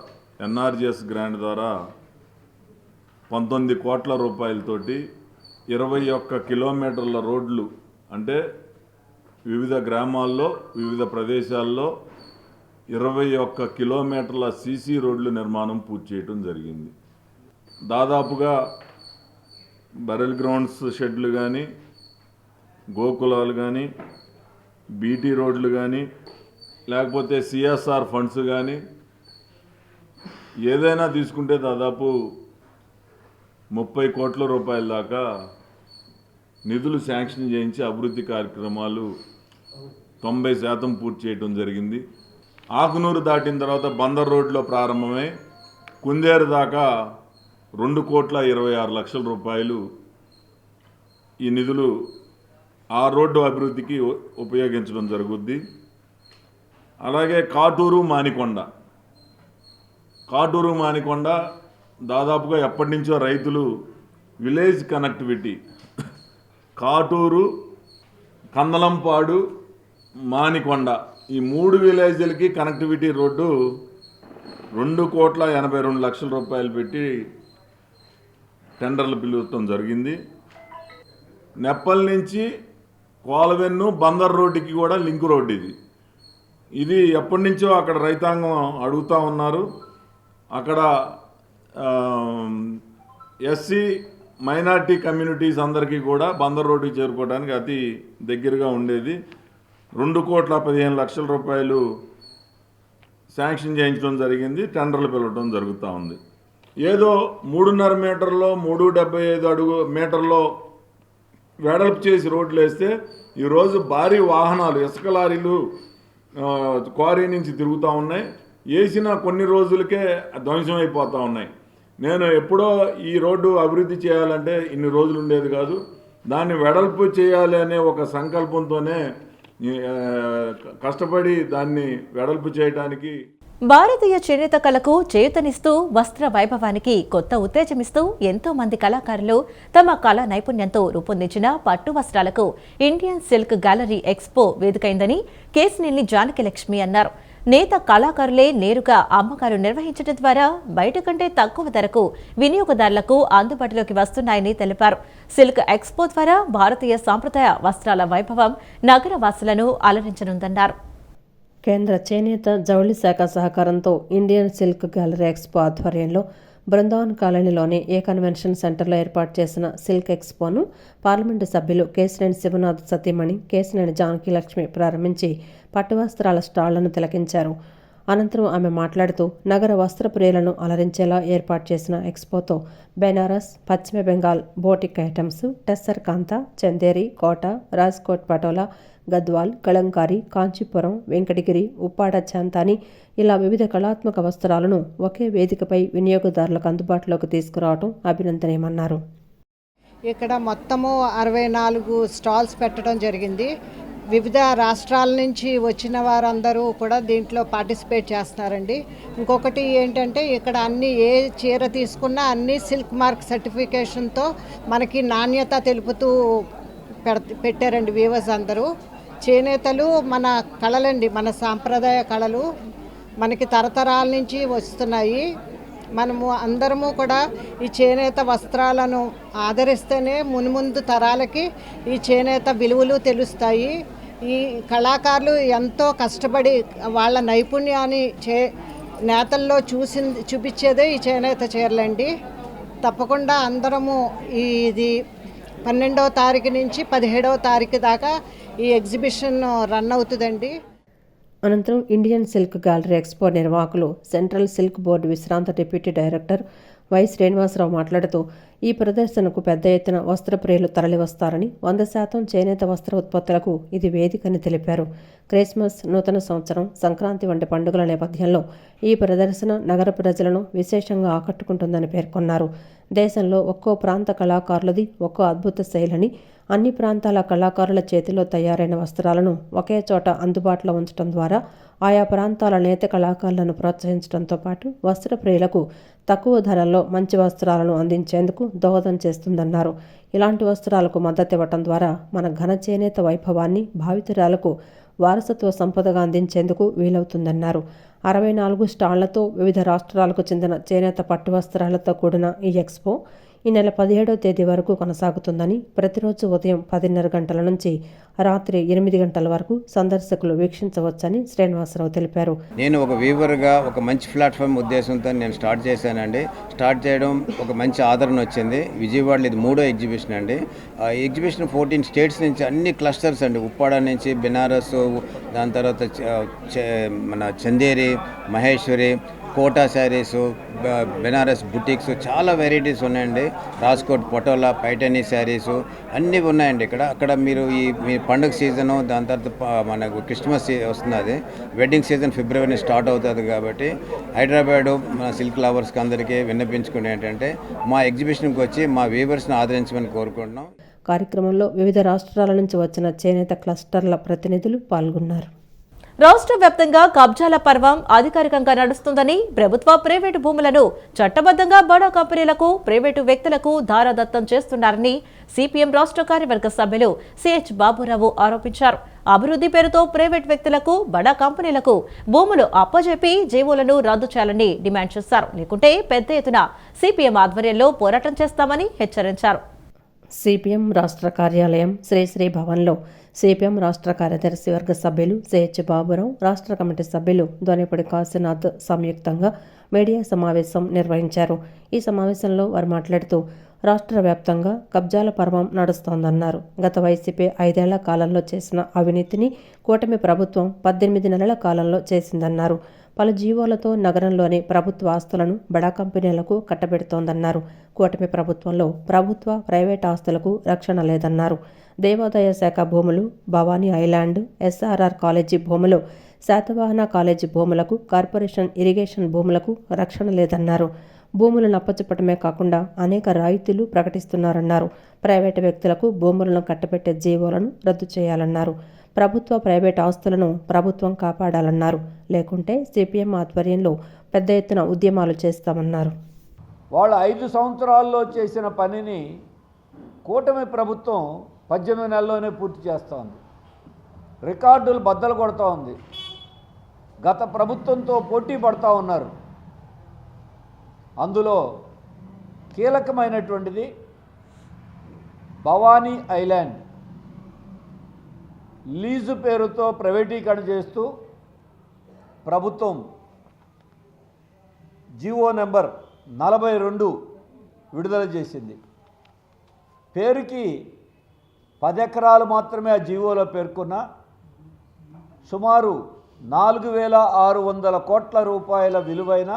ఎన్ఆర్జీఎస్ గ్రాంట్ ద్వారా 19 కోట్ల రూపాయలతోటి 21 కిలోమీటర్ల రోడ్లు, అంటే వివిధ గ్రామాల్లో వివిధ ప్రదేశాల్లో 21 కిలోమీటర్ల సీసీ రోడ్లు నిర్మాణం పూర్తి చేయడం జరిగింది. దాదాపుగా బరెల్ గ్రౌండ్స్ షెడ్లు కానీ, గోకులాలు కానీ, బీటీ రోడ్లు కానీ, లేకపోతే సిఎస్ఆర్ ఫండ్స్ కానీ ఏదైనా తీసుకుంటే దాదాపు 30 కోట్ల రూపాయల దాకా నిధులు శాంక్షన్ చేయించి అభివృద్ధి కార్యక్రమాలు 90% పూర్తి చేయడం జరిగింది. ఆకునూరు దాటిన తర్వాత బందర్ రోడ్లో ప్రారంభమై కుందేరు దాకా 2,26 లక్షల రూపాయలు ఈ నిధులు ఆ రోడ్డు అభివృద్ధికి ఉపయోగించడం జరుగుద్ది. అలాగే కాటూరు మానికొండ దాదాపుగా ఎప్పటి నుంచో రైతులు విలేజ్ కనెక్టివిటీ కాటూరు, కందలంపాడు, మానికొండ ఈ 3 విలేజ్లకి కనెక్టివిటీ రోడ్డు 2,82 లక్షల రూపాయలు పెట్టి టెండర్లు పిలువటం జరిగింది. నెప్పల్ నుంచి కోలవెన్ను బందర్ రోడ్డుకి కూడా లింక్ రోడ్డు ఇది ఎప్పటి నుంచో అక్కడ రైతాంగం అడుగుతూ ఉన్నారు. అక్కడ ఎస్సీ మైనార్టీ కమ్యూనిటీస్ అందరికీ కూడా బందర్ రోడ్డుకి చేరుకోవడానికి అతి దగ్గరగా ఉండేది. 2,15 లక్షల రూపాయలు శాంక్షన్ చేయించడం జరిగింది. టెండర్లు పిలవడం జరుగుతూ ఉంది. ఏదో 3.5 మీటర్లో 3.75 మీటర్లో వెడల్పు చేసి రోడ్లు వేస్తే ఈరోజు భారీ వాహనాలు ఇసుక లారీలు క్వారీ నుంచి తిరుగుతూ ఉన్నాయి. వేసిన కొన్ని రోజులకే ధ్వంసం అయిపోతూ ఉన్నాయి. నేను ఎప్పుడో ఈ రోడ్డు అభివృద్ధి చేయాలంటే ఇన్ని రోజులు ఉండేది కాదు. దాన్ని వెడల్పు చేయాలి అనే ఒక సంకల్పంతోనే కష్టపడి దాన్ని వెడల్పు చేయడానికి భారతీయ చేనేత కళకు చేయూతనిస్తూ వస్త్ర వైభవానికి కొత్త ఉత్తేజమిస్తూ ఎంతో మంది కళాకారులు తమ కళా నైపుణ్యంతో రూపొందించిన పట్టు వస్త్రాలకు ఇండియన్ సిల్క్ గ్యాలరీ ఎక్స్పో వేదికైందని కేసినేని జానకి లక్ష్మి అన్నారు. నేత కళాకారులే నేరుగా అమ్మకాలు నిర్వహించడం ద్వారా బయట కంటే తక్కువ ధరకు వినియోగదారులకు అందుబాటులోకి వస్తున్నాయని తెలిపారు. సిల్క్ ఎక్స్పో ద్వారా భారతీయ సాంప్రదాయ వస్త్రాల వైభవం నగర వాసులను అలరించనుందన్నారు. కేంద్ర చేనేత జౌళి శాఖ సహకారంతో ఇండియన్ సిల్క్ గ్యాలరీ ఎక్స్పో ఆధ్వర్యంలో బృందావన్ కాలనీలోని ఏ కన్వెన్షన్ సెంటర్లో ఏర్పాటు చేసిన సిల్క్ ఎక్స్పోను పార్లమెంటు సభ్యులు కేశినేని శివనాథ్ సతీమణి కేశినేని జానకీలక్ష్మి ప్రారంభించి పట్టు వస్త్రాల స్టాళ్లను తిలకించారు. అనంతరం ఆమె మాట్లాడుతూ నగర వస్త్ర ప్రియులను అలరించేలా ఏర్పాటు చేసిన ఎక్స్పోతో బెనారస్, పశ్చిమ బెంగాల్ బోటిక్ ఐటమ్స్, టెస్సర్ కాంతా, చందేరి, కోట, రాజ్కోట్ పటోలా, గద్వాల్, కలంకారీ, కాంచీపురం, వెంకటగిరి, ఉప్పాడ చాంతాని ఇలా వివిధ కళాత్మక వస్త్రాలను ఒకే వేదికపై వినియోగదారులకు అందుబాటులోకి తీసుకురావడం అభినందనీయమన్నారు. ఇక్కడ మొత్తము 64 స్టాల్స్ పెట్టడం జరిగింది. వివిధ రాష్ట్రాల నుంచి వచ్చిన వారందరూ కూడా దీంట్లో పార్టిసిపేట్ చేస్తున్నారండి. ఇంకొకటి ఏంటంటే ఇక్కడ అన్ని ఏ చీర తీసుకున్నా అన్ని సిల్క్ మార్క్ సర్టిఫికేషన్తో మనకి నాణ్యత తెలుపుతూ పెట్టారండి వీవర్స్ అందరూ. చేనేతలు మన కళలండి, మన సాంప్రదాయ కళలు మనకి తరతరాల నుంచి వస్తున్నాయి. మనము అందరము కూడా ఈ చేనేత వస్త్రాలను ఆదరిస్తేనే మున్ముందు తరాలకి ఈ చేనేత విలువలు తెలుస్తాయి. ఈ కళాకారులు ఎంతో కష్టపడి వాళ్ళ నైపుణ్యాన్ని నేతల్లో చూపించేదే ఈ చేనేత చీరలండి. తప్పకుండా అందరము ఇది 12వ తారీఖు నుంచి 17వ తారీఖు దాకా ఈ ఎగ్జిబిషన్ రన్ అవుతుందండి. అనంతరం ఇండియన్ సిల్క్ గ్యాలరీ ఎక్స్పో నిర్వాహకులు సెంట్రల్ సిల్క్ బోర్డు విశ్రాంత డిప్యూటీ డైరెక్టర్ వై శ్రీనివాసరావు మాట్లాడుతూ ఈ ప్రదర్శనకు పెద్ద ఎత్తున వస్త్ర ప్రియులు తరలివస్తారని, 100% చేనేత వస్త్ర ఉత్పత్తులకు ఇది వేదికని తెలిపారు. క్రిస్మస్, నూతన సంవత్సరం, సంక్రాంతి వంటి పండుగల నేపథ్యంలో ఈ ప్రదర్శన నగర ప్రజలను విశేషంగా ఆకట్టుకుంటుందని పేర్కొన్నారు. దేశంలో ఒక్కో ప్రాంత కళాకారులది ఒక్కో అద్భుత శైలిని, అన్ని ప్రాంతాల కళాకారుల చేతిలో తయారైన వస్త్రాలను ఒకే చోట అందుబాటులో ఉంచడం ద్వారా ఆయా ప్రాంతాల నేత కళాకారులను ప్రోత్సహించడంతో పాటు వస్త్ర ప్రియులకు తక్కువ ధరల్లో మంచి వస్త్రాలను అందించేందుకు దోహదం చేస్తుందన్నారు. ఇలాంటి వస్త్రాలకు మద్దతు ఇవ్వటం ద్వారా మన ఘన చేనేత వైభవాన్ని భావితరాలకు వారసత్వ సంపదగా అందించేందుకు వీలవుతుందన్నారు. 64 స్టాళ్లతో వివిధ రాష్ట్రాలకు చెందిన చేనేత పట్టు వస్త్రాలతో కూడిన ఈ ఎక్స్పో ఈ నెల 17వ తేదీ వరకు కొనసాగుతుందని, ప్రతిరోజు ఉదయం 10:30 గంటల నుంచి రాత్రి 8 గంటల వరకు సందర్శకులు వీక్షించవచ్చని శ్రీనివాసరావు తెలిపారు. నేను ఒక వీవర్గా ఒక మంచి ప్లాట్ఫామ్ ఉద్దేశంతో నేను స్టార్ట్ చేశానండి. స్టార్ట్ చేయడం ఒక మంచి ఆదరణ వచ్చింది. విజయవాడలో ఇది 3వ ఎగ్జిబిషన్ అండి. ఆ ఎగ్జిబిషన్ 14 స్టేట్స్ నుంచి అన్ని క్లస్టర్స్ అండి, ఉప్పాడ నుంచి బెనారస్, దాని తర్వాత మన చందేరి, మహేశ్వరి, కోటా శారీసు, బెనారస్ బుటిక్స్, చాలా వెరైటీస్ ఉన్నాయండి. రాజ్కోట్ పటోలా, పైటనీ శారీసు అన్నీ ఉన్నాయండి ఇక్కడ. అక్కడ మీరు మీ పండుగ సీజను, దాని తర్వాత మనకు క్రిస్మస్ వస్తున్నది, వెడ్డింగ్ సీజన్ ఫిబ్రవరి స్టార్ట్ అవుతుంది. కాబట్టి హైదరాబాదు మన సిల్క్ లవర్స్కి అందరికీ విన్నపించుకునే ఏంటంటే మా ఎగ్జిబిషన్కి వచ్చి మా వీవర్స్ని ఆదరించమని కోరుకుంటున్నాం. కార్యక్రమంలో వివిధ రాష్ట్రాల నుంచి వచ్చిన చేనేత క్లస్టర్ల ప్రతినిధులు పాల్గొన్నారు. రాష్ట్ర వ్యాప్తంగా కబ్జాల పర్వం అధికారికంగా నడుస్తుందని, ప్రభుత్వ ప్రైవేటు భూములను చట్టబద్ధంగా బడా కంపెనీలకు, ప్రైవేటు వ్యక్తులకు ధారాదత్తం చేస్తున్నారని సిపిఎం రాష్ట్ర కార్యవర్గ సభ్యులు సిహెచ్ బాబురావు ఆరోపించారు. అభివృద్ధి పేరుతో ప్రైవేటు వ్యక్తులకు, బడా కంపెనీలకు భూములు అప్పజెప్పి జీవోలను రద్దు చేయాలని డిమాండ్ చేశారు. లేకుంటే పెద్ద ఎత్తున సిపిఎం ఆధ్వర్యంలో పోరాటం చేస్తామని హెచ్చరించారు. సిపిఎం రాష్ట్ర కార్యాలయం శ్రీశ్రీ భవన్లో సిపిఎం రాష్ట్ర కార్యదర్శి వర్గ సభ్యులు సిహెచ్ బాబురావు, రాష్ట్ర కమిటీ సభ్యులు దొనేపూడి కాశీనాథ్ సంయుక్తంగా మీడియా సమావేశం నిర్వహించారు. ఈ సమావేశంలో వారు మాట్లాడుతూ రాష్ట్ర వ్యాప్తంగా కబ్జాల పర్వం నడుస్తోందన్నారు. గత వైసీపీ 5 ఏళ్ల కాలంలో చేసిన అవినీతిని కూటమి ప్రభుత్వం 18 నెలల కాలంలో చేసిందన్నారు. పలు జీవోలతో నగరంలోని ప్రభుత్వ ఆస్తులను బడా కంపెనీలకు కట్టబెడుతోందన్నారు. కూటమి ప్రభుత్వంలో ప్రభుత్వ, ప్రైవేట్ ఆస్తులకు రక్షణ లేదన్నారు. దేవాదాయ శాఖ భూములు, భవానీ ఐలాండ్, ఎస్ఆర్ఆర్ కాలేజీ భూములు, శాతవాహన కాలేజీ భూములకు, కార్పొరేషన్ ఇరిగేషన్ భూములకు రక్షణ లేదన్నారు. భూములను అప్పచెప్పటమే కాకుండా అనేక రాయితీలు ప్రకటిస్తున్నారన్నారు. ప్రైవేటు వ్యక్తులకు భూములను కట్టబెట్టే జీవోలను రద్దు చేయాలన్నారు. ప్రభుత్వ, ప్రైవేట్ ఆస్తులను ప్రభుత్వం కాపాడాలన్నారు. లేకుంటే సిపిఎం ఆధ్వర్యంలో పెద్ద ఎత్తున ఉద్యమాలు చేస్తామన్నారు. వాళ్ళు 5 సంవత్సరాల్లో చేసిన పనిని కూటమి ప్రభుత్వం 18 నెలల్లోనే పూర్తి చేస్తూ ఉంది. రికార్డులు బద్దలు కొడుతూ ఉంది. గత ప్రభుత్వంతో పోటీ పడుతూ ఉన్నారు. అందులో కీలకమైనటువంటిది భవానీ ఐలాండ్ లీజు పేరుతో ప్రైవేటీకరణ చేస్తూ ప్రభుత్వం జీవో నెంబర్ 42 విడుదల చేసింది. పేరుకి 10 ఎకరాలు మాత్రమే ఆ జీవోలో పేర్కొన్న సుమారు 4,600 కోట్ల రూపాయల విలువైన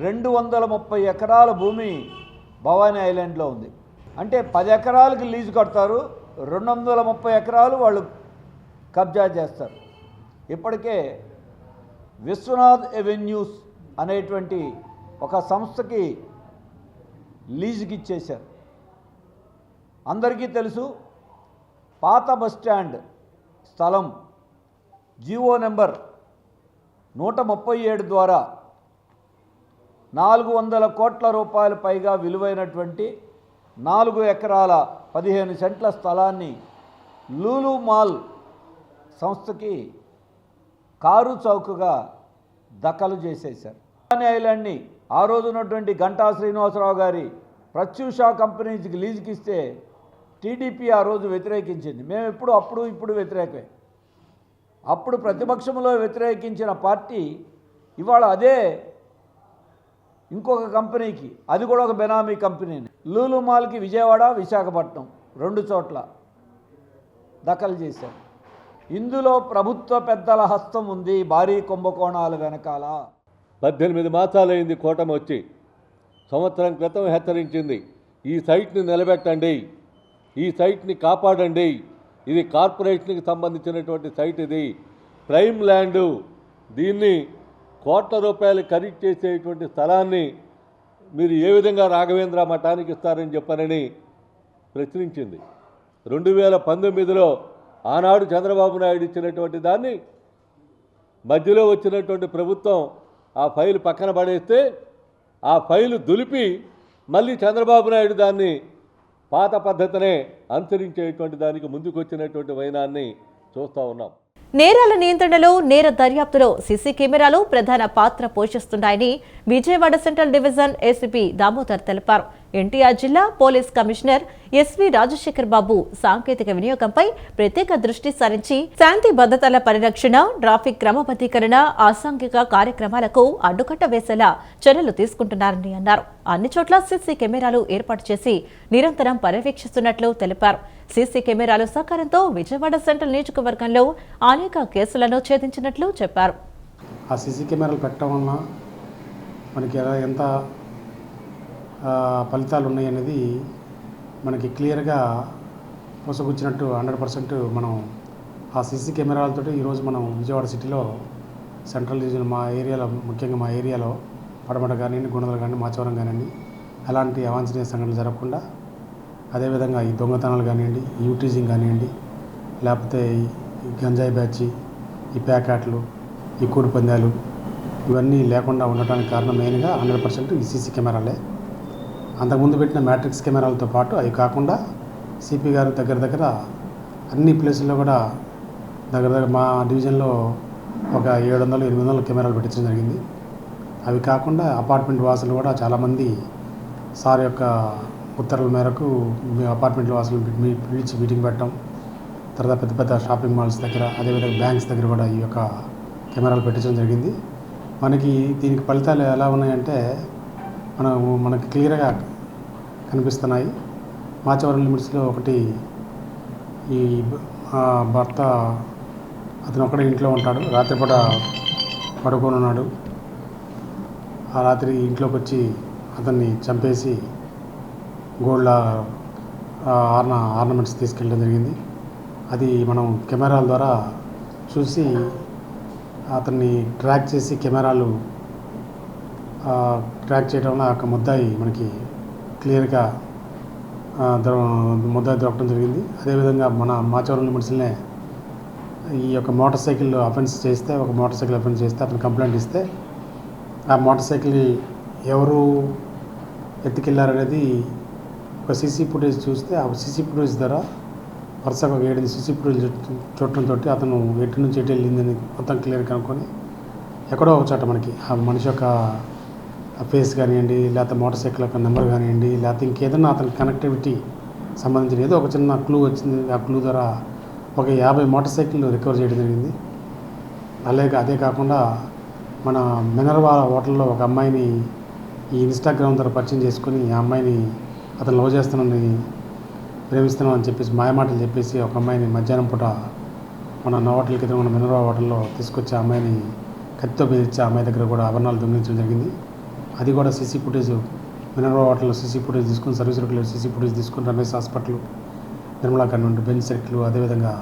230 ఎకరాల భూమి భవానీ ఐలాండ్లో ఉంది. అంటే 10 ఎకరాలకి లీజు కడతారు, 230 ఎకరాలు వాళ్ళు కబ్జా చేస్తారు. ఇప్పటికే విశ్వనాథ్ ఎవెన్యూస్ అనేటువంటి ఒక సంస్థకి లీజుకి ఇచ్చేశారు. అందరికీ తెలుసు, పాత బస్టాండ్ స్థలం జీవో నెంబర్ 137 ద్వారా 400 కోట్ల రూపాయల పైగా విలువైనటువంటి 4 ఎకరాల 15 సెంట్ల స్థలాన్ని లూలు మాల్ సంస్థకి కారు చౌకగా దఖలు చేసేశారు. భవానీ ఐలాండ్ని ఆ రోజు ఉన్నటువంటి గంటా శ్రీనివాసరావు గారి ప్రత్యూష కంపెనీకి లీజుకి ఇస్తే టీడీపీ ఆ రోజు వ్యతిరేకించింది. మేము ఇప్పుడు వ్యతిరేకమే. అప్పుడు ప్రతిపక్షంలో వ్యతిరేకించిన పార్టీ ఇవాళ అదే ఇంకొక కంపెనీకి, అది కూడా ఒక బెనామీ కంపెనీని, లూలు మాల్కి విజయవాడ, విశాఖపట్నం 2 చోట్ల దఖలు చేశారు. ఇందులో ప్రభుత్వ పెద్దల హస్తం ఉంది. భారీ కుంభకోణాల వెనకాల 18 మాసాలైంది కూటమి వచ్చి. సంవత్సరం క్రితం హెచ్చరించింది, ఈ సైట్ని నిలబెట్టండి, ఈ సైట్ని కాపాడండి, ఇది కార్పొరేషన్కి సంబంధించినటువంటి సైట్, ఇది ప్రైమ్ ల్యాండు, దీన్ని కోట్ల రూపాయలు ఖరీదు చేసేటువంటి స్థలాన్ని మీరు ఏ విధంగా రాఘవేంద్ర మఠానికి ఇస్తారని చెప్పనని ప్రశ్నించింది. 2019లో ఆనాడు చంద్రబాబు నాయుడు ఇచ్చినటువంటి దాన్ని మధ్యలో వచ్చినటువంటి ప్రభుత్వం ఆ ఫైలు పక్కన పడేస్తే ఆ ఫైలు దులిపి మళ్ళీ చంద్రబాబు నాయుడు దాన్ని పాత పద్ధతినే అనుసరించేటువంటి దానికి ముందుకొచ్చినటువంటి వైనాన్ని చూస్తూ ఉన్నాం. నేరాల నియంత్రణలో, నేర దర్యాప్తులో సీసీ కెమెరాలు ప్రధాన పాత్ర పోషిస్తున్నాయని Vijayawada central division ACP Damodar తెలిపారు. ఎన్టీఆర్ జిల్లా police commissioner SV Rajasekhar Babu సాంకేతిక వినియోగంపై ప్రత్యేక దృష్టి సారించి శాంతి భద్రతల పరిరక్షణ, ట్రాఫిక్ క్రమబద్ధీకరణ, అసాంఘిక కార్యక్రమాలకు అడ్డుకట్ట వేసేలా చర్యలు తీసుకుంటున్నారని అన్నారు. అన్ని చోట్ల సీసీ కెమెరాలు ఏర్పాటు చేసి నిరంతరం పర్యవేక్షిస్తున్నట్లు తెలిపారు. సీసీ కెమెరాల సహకారంతో విజయవాడ సెంట్రల్ నియోజకవర్గంలో అనేక కేసులను ఛేదించినట్లు చెప్పారు. ఆ సీసీ కెమెరాలు పెట్టడం వలన మనకి ఎంత ఫలితాలు ఉన్నాయనేది మనకి క్లియర్గా పొసగుచ్చినట్టు 100% మనం ఆ సీసీ కెమెరాలతో ఈరోజు మనం విజయవాడ సిటీలో సెంట్రల్ రీజన్ మా ఏరియాలో, ముఖ్యంగా మా ఏరియాలో పడమట కానివ్వండి, గుణదల కానీ, మాచవరం కానివ్వండి, ఎలాంటి అవాంఛనీయ సంఘటనలు జరగకుండా, అదేవిధంగా ఈ దొంగతనాలు కానివ్వండి, యూటీజింగ్ కానివ్వండి, లేకపోతే ఈ గంజాయి బ్యాచ్, ఈ ప్యాకెట్లు, ఈ కోడి పందాలు, ఇవన్నీ లేకుండా ఉండటానికి కారణం మెయిన్గా 100% ఈ సీసీ కెమెరాలే. అంతకుముందు పెట్టిన మ్యాట్రిక్స్ కెమెరాలతో పాటు అవి కాకుండా సిపి గారు దగ్గర అన్ని ప్లేసుల్లో కూడా దగ్గర మా డివిజన్లో ఒక 700-800 కెమెరాలు పెట్టించడం జరిగింది. అవి కాకుండా అపార్ట్మెంట్ వాసులు కూడా చాలామంది సార్ యొక్క ఉత్తర్వుల మేరకు మీ అపార్ట్మెంట్ వాసులు పిలిచి మీటింగ్ పెట్టడం, తర్వాత పెద్ద పెద్ద షాపింగ్ మాల్స్ దగ్గర, అదేవిధంగా బ్యాంక్స్ దగ్గర కూడా ఈ యొక్క కెమెరాలు పెట్టించడం జరిగింది. మనకి దీనికి ఫలితాలు ఎలా ఉన్నాయంటే మనకి క్లియర్గా కనిపిస్తున్నాయి. మాచవరం లిమిట్స్లో ఒకటి, ఈ భర్త అతను ఒక్కడే ఇంట్లో ఉంటాడు, రాత్రిపూట పడుకొని ఉన్నాడు. ఆ రాత్రి ఇంట్లోకి వచ్చి అతన్ని చంపేసి గోల్డ్ ఆర్నమెంట్స్ తీసుకెళ్ళడం జరిగింది. అది మనం కెమెరాల ద్వారా చూసి అతన్ని ట్రాక్ చేసి కెమెరాలు ట్రాక్ చేయడం వల్ల ఒక ముద్దాయి మనకి క్లియర్గా ముద్దాయి దొరకడం జరిగింది. అదేవిధంగా మన మాచవరం లిమిట్స్లోనే ఈ యొక్క మోటార్ సైకిల్ అఫెన్స్ చేస్తే, ఒక మోటార్ సైకిల్ అఫెన్స్ చేస్తే అతను కంప్లైంట్ ఇస్తే ఆ మోటార్ సైకిల్ ఎవరు ఎత్తుకెళ్ళారనేది ఒక సీసీ ఫుటేజ్ చూస్తే, ఆ సీసీ ఫుటేజ్ ద్వారా వరుసగా 7 సీసీ ఫుటేజ్ చూడటంతో అతను ఎటు నుంచి ఎటు వెళ్ళిందని మొత్తం క్లియర్ కనుక్కొని ఎక్కడో ఒక చోట మనకి ఆ మనిషి యొక్క ఫేస్ కానివ్వండి, లేకపోతే మోటార్ సైకిల్ యొక్క నెంబర్ కానివ్వండి, లేకపోతే ఇంకేదన్నా అతని కనెక్టివిటీ సంబంధించిన ఏదో ఒక చిన్న క్లూ వచ్చింది. ఆ క్లూ ద్వారా ఒక 50 మోటార్ సైకిల్ రికవర్ చేయడం జరిగింది. అదే కాకుండా మన మినర్వా హోటల్లో ఒక అమ్మాయిని ఈ ఇన్స్టాగ్రామ్ ద్వారా పరిచయం చేసుకొని ఆ అమ్మాయిని అతను లవ్ చేస్తున్నానని ప్రేమిస్తున్నాం అని చెప్పేసి మాయమాటలు చెప్పేసి ఒక అమ్మాయిని మధ్యాహ్నం పూట మన హోటల్కి ఎదురు మన మినర్వా హోటల్లో తీసుకొచ్చి ఆ అమ్మాయిని కత్తితో బెదిరించి ఆ అమ్మాయి దగ్గర కూడా ఆభరణాలు దొంగిలించడం జరిగింది. అది కూడా సీసీ ఫుటేజ్, మినర్వా హోటల్లో సీసీ ఫుటేజ్ తీసుకుని, సర్వీస్ రోడ్లో సీసీ ఫుటేజ్ తీసుకుని, Ramesh hospital, Nirmala convent, bench circle, అదేవిధంగా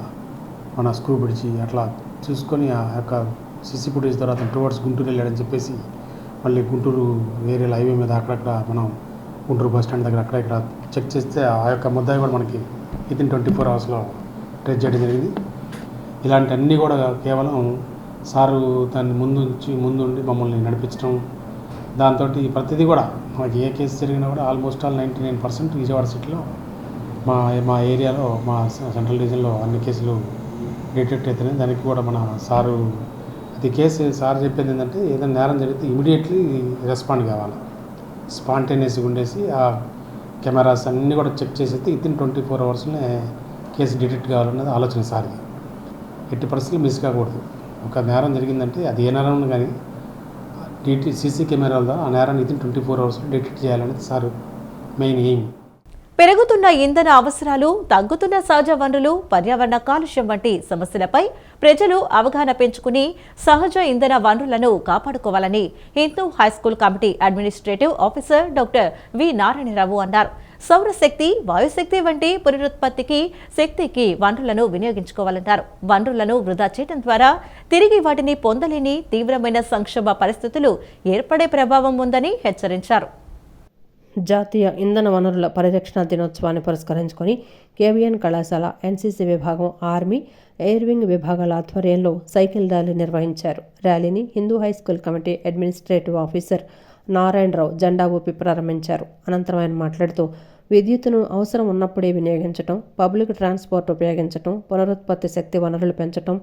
మన స్క్రూ బ్రిడ్జి అట్లా చూసుకొని ఆ యొక్క సీసీ ఫుటేజ్ ద్వారా అతను టువర్డ్స్ గుంటూరు వెళ్ళాడని చెప్పేసి మళ్ళీ గుంటూరు ఏరియాలో హైవే మీద అక్కడక్కడ మనం గుంటూరు బస్ స్టాండ్ దగ్గర అక్కడ ఇక్కడ చెక్ చేస్తే ఆ యొక్క ముద్దాయి కూడా మనకి వితిన్ 24 అవర్స్లో ట్రేస్ చేయడం జరిగింది. ఇలాంటి అన్నీ కూడా కేవలం సారు దాన్ని ముందుండి మమ్మల్ని నడిపించడం, దాంతో ప్రతిదీ కూడా మనకి ఏ కేసు జరిగినా కూడా ఆల్మోస్ట్ ఆల్ 99% విజయవాడ సిటీలో మా ఏరియాలో మా సెంట్రల్ రీజన్లో అన్ని కేసులు డిటెక్ట్ అవుతున్నాయి. దానికి కూడా మన సారు అది కేసు సార్ చెప్పేది ఏంటంటే ఏదైనా నేరం జరిగితే ఇమీడియట్లీ రెస్పాండ్ కావాలి, స్పాంటేనియస్గా ఉండేసి ఆ కెమెరాస్ అన్నీ కూడా చెక్ చేసేస్తే వితిన్ 24 అవర్స్లోనే కేసు డిటెక్ట్ కావాలన్నది ఆలోచన సార్ది. ఎట్టి పరిస్థితులు మిస్ కాకూడదు. ఒక నేరం జరిగిందంటే అది ఏ నేరం కానీ సీసీ కెమెరాల ద్వారా ఆ నేరాన్ని వితిన్ 24 అవర్స్లో డిటెక్ట్ చేయాలనేది సార్ మెయిన్ ఎయిమ్. పెరుగుతున్న ఇంధన అవసరాలు, తగ్గుతున్న సహజ వనరులు, పర్యావరణ కాలుష్యం వంటి సమస్యలపై ప్రజలు అవగాహన పెంచుకుని సహజ ఇంధన వనరులను కాపాడుకోవాలని Hindu high school committee administrative officer doctor V Narayanarao అన్నారు. సౌరశక్తి, వాయుశక్తి వంటి పునరుత్పత్తికి, శక్తికి వనరులను వినియోగించుకోవాలన్నారు. వనరులను వృధా చేయడం ద్వారా తిరిగి వాటిని పొందలేని తీవ్రమైన సంక్షోభ పరిస్థితులు ఏర్పడే ప్రభావం ఉందని హెచ్చరించారు. జాతీయ ఇంధన వనరుల పరిరక్షణ దినోత్సవాన్ని పురస్కరించుకొని కేవీఎన్ కళాశాల, ఎన్సీసీ విభాగం, ఆర్మీ, ఎయిర్ వింగ్ విభాగాల ఆధ్వర్యంలో సైకిల్ ర్యాలీ నిర్వహించారు. ర్యాలీని Hindu high school committee administrative officer Narayanarao జెండా ఊపి ప్రారంభించారు. అనంతరం ఆయన మాట్లాడుతూ విద్యుత్తును అవసరం ఉన్నప్పుడే వినియోగించడం, పబ్లిక్ ట్రాన్స్పోర్ట్ ఉపయోగించడం, పునరుత్పత్తి శక్తి వనరులు పెంచడం,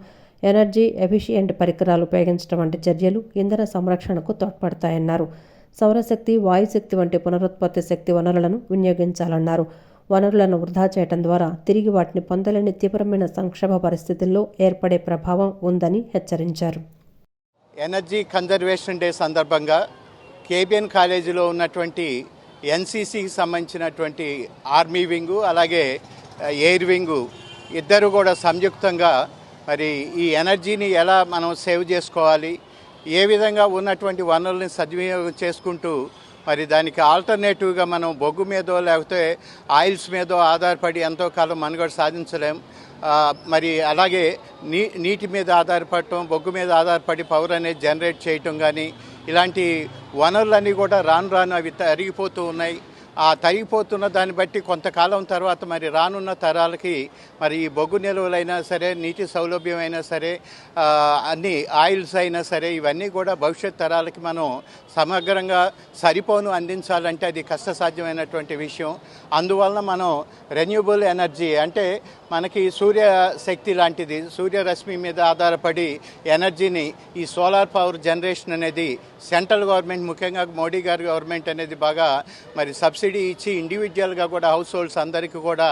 ఎనర్జీ ఎఫిషియెంట్ పరికరాలు ఉపయోగించడం వంటి చర్యలు ఇంధన సంరక్షణకు తోడ్పడతాయన్నారు. సౌరశక్తి, వాయుశక్తి వంటి పునరుత్పత్తి శక్తి వనరులను వినియోగించాలన్నారు. వనరులను వృధా చేయడం ద్వారా తిరిగి వాటిని పొందలేని తీవ్రమైన సంక్షోభ పరిస్థితుల్లో ఏర్పడే ప్రభావం ఉందని హెచ్చరించారు. ఎనర్జీ కన్జర్వేషన్ డే సందర్భంగా కేబిఎన్ కాలేజీలో ఉన్నటువంటి ఎన్సీసీకి సంబంధించినటువంటి ఆర్మీ వింగు, అలాగే ఎయిర్ వింగు ఇద్దరు కూడా సంయుక్తంగా మరి ఈ ఎనర్జీని ఎలా మనం సేవ్ చేసుకోవాలి, ఏ విధంగా ఉన్నటువంటి వనరుల్ని సద్వినియోగం చేసుకుంటూ మరి దానికి ఆల్టర్నేటివ్గా మనం బొగ్గు మీదో లేకపోతే ఆయిల్స్ మీదో ఆధారపడి ఎంతో కాలం మనుగడ సాధించలేం. మరి అలాగే నీటి మీద ఆధారపడటం, బొగ్గు మీద ఆధారపడి పవర్ అనేది జనరేట్ చేయటం కానీ ఇలాంటి వనరులన్నీ కూడా రాను అవి తరిగిపోతూ ఉన్నాయి. ఆ తరిగిపోతున్న దాన్ని బట్టి కొంతకాలం తర్వాత మరి రానున్న తరాలకి మరి ఈ బొగ్గు నిల్వలైనా సరే, నీటి సౌలభ్యం అయినా సరే, అన్ని ఆయిల్స్ అయినా సరే ఇవన్నీ కూడా భవిష్యత్ తరాలకి మనం సమగ్రంగా సరిపోను అందించాలంటే అది కష్టసాధ్యమైనటువంటి విషయం. అందువలన మనం రెన్యూబుల్ ఎనర్జీ అంటే మనకి సూర్యశక్తి లాంటిది, సూర్యరశ్మి మీద ఆధారపడి ఎనర్జీని ఈ సోలార్ పవర్ జనరేషన్ అనేది సెంట్రల్ గవర్నమెంట్, ముఖ్యంగా మోడీ గారి గవర్నమెంట్ అనేది బాగా మరి సబ్సిడీ ఇచ్చి ఇండివిజువల్గా కూడా హౌస్ హోల్డ్స్ అందరికీ కూడా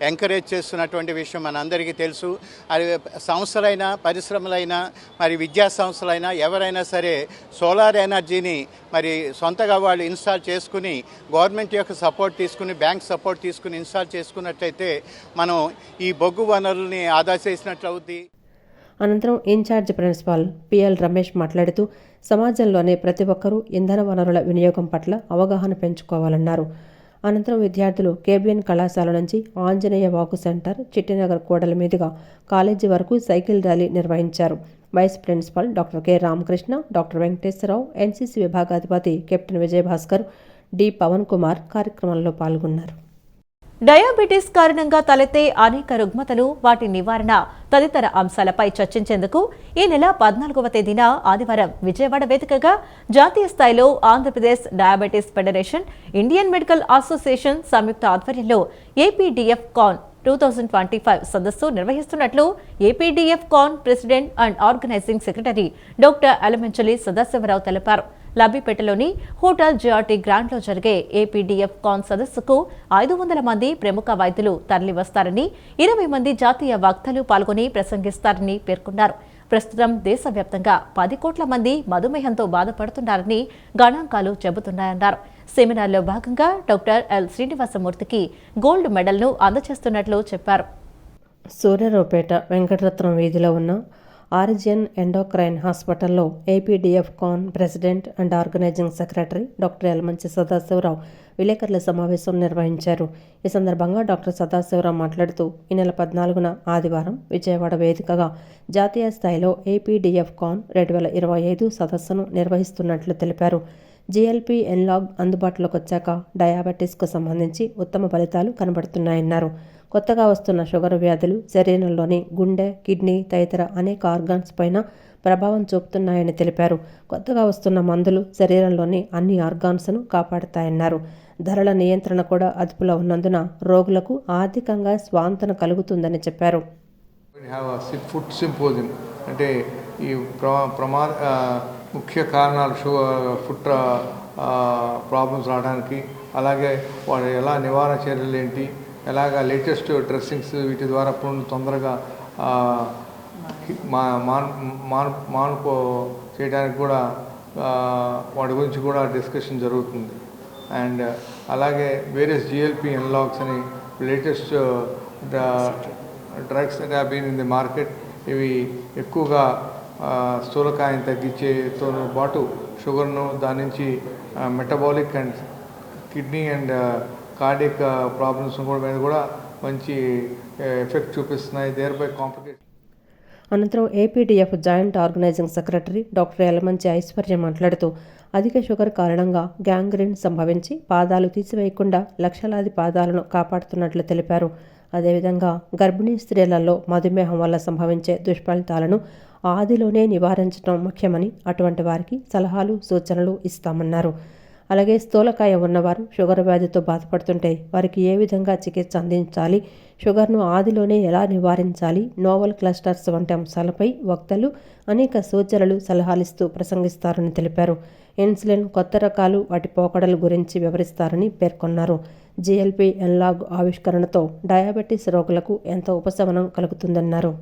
ఎంకరేజ్ చేస్తున్నటువంటి విషయం మనందరికీ తెలుసు. అది సంస్థలైనా, పరిశ్రమలైనా, మరి విద్యా సంస్థలైనా ఎవరైనా సరే సోలార్ ఎనర్జీని మరి సొంతగా వాళ్ళు ఇన్స్టాల్ చేసుకుని గవర్నమెంట్ యొక్క సపోర్ట్ తీసుకుని, బ్యాంక్ సపోర్ట్ తీసుకుని ఇన్స్టాల్ చేసుకున్నట్లయితే మనం ఈ బొగ్గు వనరుల్ని ఆదా చేసినట్లు అవుతుంది. అనంతరం ఇన్ఛార్జ్ ప్రిన్సిపాల్ పిఎల్ రమేష్ మాట్లాడుతూ సమాజంలోని ప్రతి ఒక్కరూ ఇంధన వనరుల వినియోగం పట్ల అవగాహన పెంచుకోవాలన్నారు. అనంతరం విద్యార్థులు కేబిఎన్ కళాశాల నుంచి ఆంజనేయ వాకు సెంటర్, చిట్టినగర్ కూడలి మీదుగా కాలేజీ వరకు సైకిల్ ర్యాలీ నిర్వహించారు. Vice principal doctor K Ramakrishna, doctor Venkateswara Rao, NCC విభాగాధిపతి కెప్టెన్ విజయభాస్కర్, డి పవన్ కుమార్ కార్యక్రమంలో పాల్గొన్నారు. డయాబెటీస్ కారణంగా తలెత్తే అనేక రుగ్మతలు, వాటి నివారణ తదితర అంశాలపై చర్చించేందుకు ఈ నెల 14వ తేదీన ఆదివారం విజయవాడ వేదికగా జాతీయ స్థాయిలో Andhra Pradesh diabetes federation, Indian medical association సంయుక్త ఆధ్వర్యంలో ఏపీడీఎఫ్ కాన్ 2025 సదస్సు నిర్వహిస్తున్నట్లు APDF con president and organising secretary doctor Alamanchali Sadasiva Rao తెలిపారు. లబ్బిపేటలోని హోటల్ జిఆర్టీ గ్రాండ్లో జరిగే ఏపీడీఎఫ్ కాన్ సదస్సుకు 500 మంది ప్రముఖ వైద్యులు తరలివస్తారని, 20 మంది జాతీయ వక్తలు పాల్గొని ప్రసంగిస్తారని పేర్కొన్నారు. ప్రస్తుతం దేశవ్యాప్తంగా 10 కోట్ల మంది మధుమేహంతో బాధపడుతున్నారని గణాంకాలు చెబుతున్నాయన్నారు. సెమినార్లో భాగంగా డాక్టర్ ఎల్ శ్రీనివాసమూర్తికి గోల్డ్ మెడల్ను అందజేస్తున్నట్లు చెప్పారు. సూర్యారావుపేట వెంకటరత్నం వీధిలో ఉన్న ఆరిజియన్ ఎండోక్రైన్ హాస్పిటల్లో APDF con president and organising secretary doctor Yalamanchi Sadasiva Rao విలేకరుల సమావేశం నిర్వహించారు. ఈ సందర్భంగా డాక్టర్ సదాశివరావు మాట్లాడుతూ ఈ నెల 14న ఆదివారం విజయవాడ వేదికగా జాతీయ స్థాయిలో ఏపీడీఎఫ్ కాన్ 2025 సదస్సును నిర్వహిస్తున్నట్లు తెలిపారు. జీఎల్పీ ఎన్లాగ్ అందుబాటులోకి వచ్చాక డయాబెటీస్కు సంబంధించి ఉత్తమ ఫలితాలు కనబడుతున్నాయన్నారు. కొత్తగా వస్తున్న షుగర్ వ్యాధులు శరీరంలోని గుండె, కిడ్నీ తదితర అనేక ఆర్గాన్స్ పైన ప్రభావం చూపుతున్నాయని తెలిపారు. కొత్తగా వస్తున్న మందులు శరీరంలోని అన్ని ఆర్గాన్స్ను కాపాడుతాయన్నారు. ధరల నియంత్రణ కూడా అదుపులో ఉన్నందున రోగులకు ఆర్థికంగా స్వాంతన కలుగుతుందని చెప్పారు. ఫుడ్ సింపోజియం అంటే ఈ ముఖ్య కారణాలు ఫుడ్ ప్రాబ్లమ్స్ రావడానికి, అలాగే వాడు ఎలా నివారణ చర్యలు ఏంటి, ఎలాగ లేటెస్ట్ డ్రెస్సింగ్స్ వీటి ద్వారా పుండ్లు తొందరగా మానుకో చేయడానికి కూడా వాటి గురించి కూడా డిస్కషన్ జరుగుతుంది. అండ్ అలాగే వేరియస్ జీఎల్పీ ఎన్లాగ్స్ అని latest drugs that have been in the market. ఇవి ఎక్కువగా స్థూలకాయం తగ్గించేతో పాటు షుగర్ను, దాని నుంచి metabolic and kidney and cardiac problems మీద కూడా మంచి ఎఫెక్ట్ చూపిస్తున్నాయి. Thereby complication. అనంతరం APDF joint organising secretary doctor Yalamanchi Aishwarya మాట్లాడుతూ అధిక షుగర్ కారణంగా గ్యాంగ్రీన్ సంభవించి పాదాలు తీసివేయకుండా లక్షలాది పాదాలను కాపాడుతున్నట్లు తెలిపారు. అదేవిధంగా గర్భిణీ స్త్రీలలో మధుమేహం వల్ల సంభవించే దుష్ఫలితాలను ఆదిలోనే నివారించడం ముఖ్యమని, అటువంటి వారికి సలహాలు సూచనలు ఇస్తామన్నారు. అలాగే స్థూలకాయం ఉన్నవారు షుగర్ వ్యాధితో బాధపడుతుంటే వారికి ఏ విధంగా చికిత్స అందించాలి, షుగర్ను ఆదిలోనే ఎలా నివారించాలి, నోవల్ క్లస్టర్స్ వంటి అంశాలపై వక్తలు అనేక సూచనలు సలహాలిస్తూ ప్రసంగిస్తారని తెలిపారు. ఇన్సులిన్, కొత్త రకాలు, వాటి పోకడల గురించి వివరిస్తారని పేర్కొన్నారు. జీఎల్పీ ఎన్లాగ్ ఆవిష్కరణతో డయాబెటీస్ రోగులకు ఎంతో ఉపశమనం కలుగుతుందన్నారు.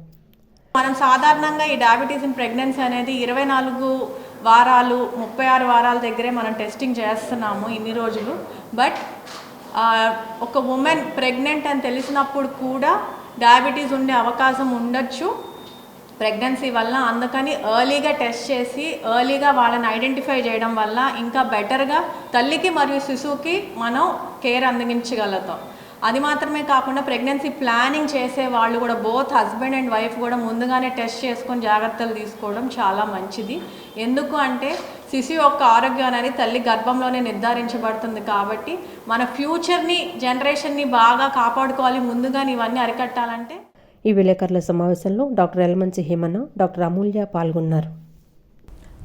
మనం సాధారణంగా ఈ డయాబెటీస్ ఇన్ ప్రెగ్నెన్సీ అనేది 24 వారాలు 36 వారాల దగ్గరే మనం టెస్టింగ్ చేస్తున్నాము ఇన్ని రోజులు. బట్ ఒక ఉమెన్ ప్రెగ్నెంట్ అని తెలిసినప్పుడు కూడా డయాబెటీస్ ఉండే అవకాశం ఉండొచ్చు ప్రెగ్నెన్సీ వల్ల. అందుకని ఎర్లీగా టెస్ట్ చేసి ఎర్లీగా వాళ్ళని ఐడెంటిఫై చేయడం వల్ల ఇంకా బెటర్గా తల్లికి మరియు శిశువుకి మనం కేర్ అందించగలుగుతాం. అది మాత్రమే కాకుండా ప్రెగ్నెన్సీ ప్లానింగ్ చేసే వాళ్ళు కూడా బోత్ హస్బెండ్ అండ్ వైఫ్ కూడా ముందుగానే టెస్ట్ చేసుకొని జాగ్రత్తలు తీసుకోవడం చాలా మంచిది. ఎందుకు అంటే శిశువు యొక్క ఆరోగ్యం అనేది తల్లి గర్భంలోనే నిర్ధారించబడుతుంది. కాబట్టి మన ఫ్యూచర్ని, జనరేషన్ని బాగా కాపాడుకోవాలి. ముందుగానే ఇవన్నీ అరికట్టాలంటే. ఈ విలేకరుల సమావేశంలో డాక్టర్ యలమంచి హేమన్న, డాక్టర్ అమూల్య పాల్గొన్నారు.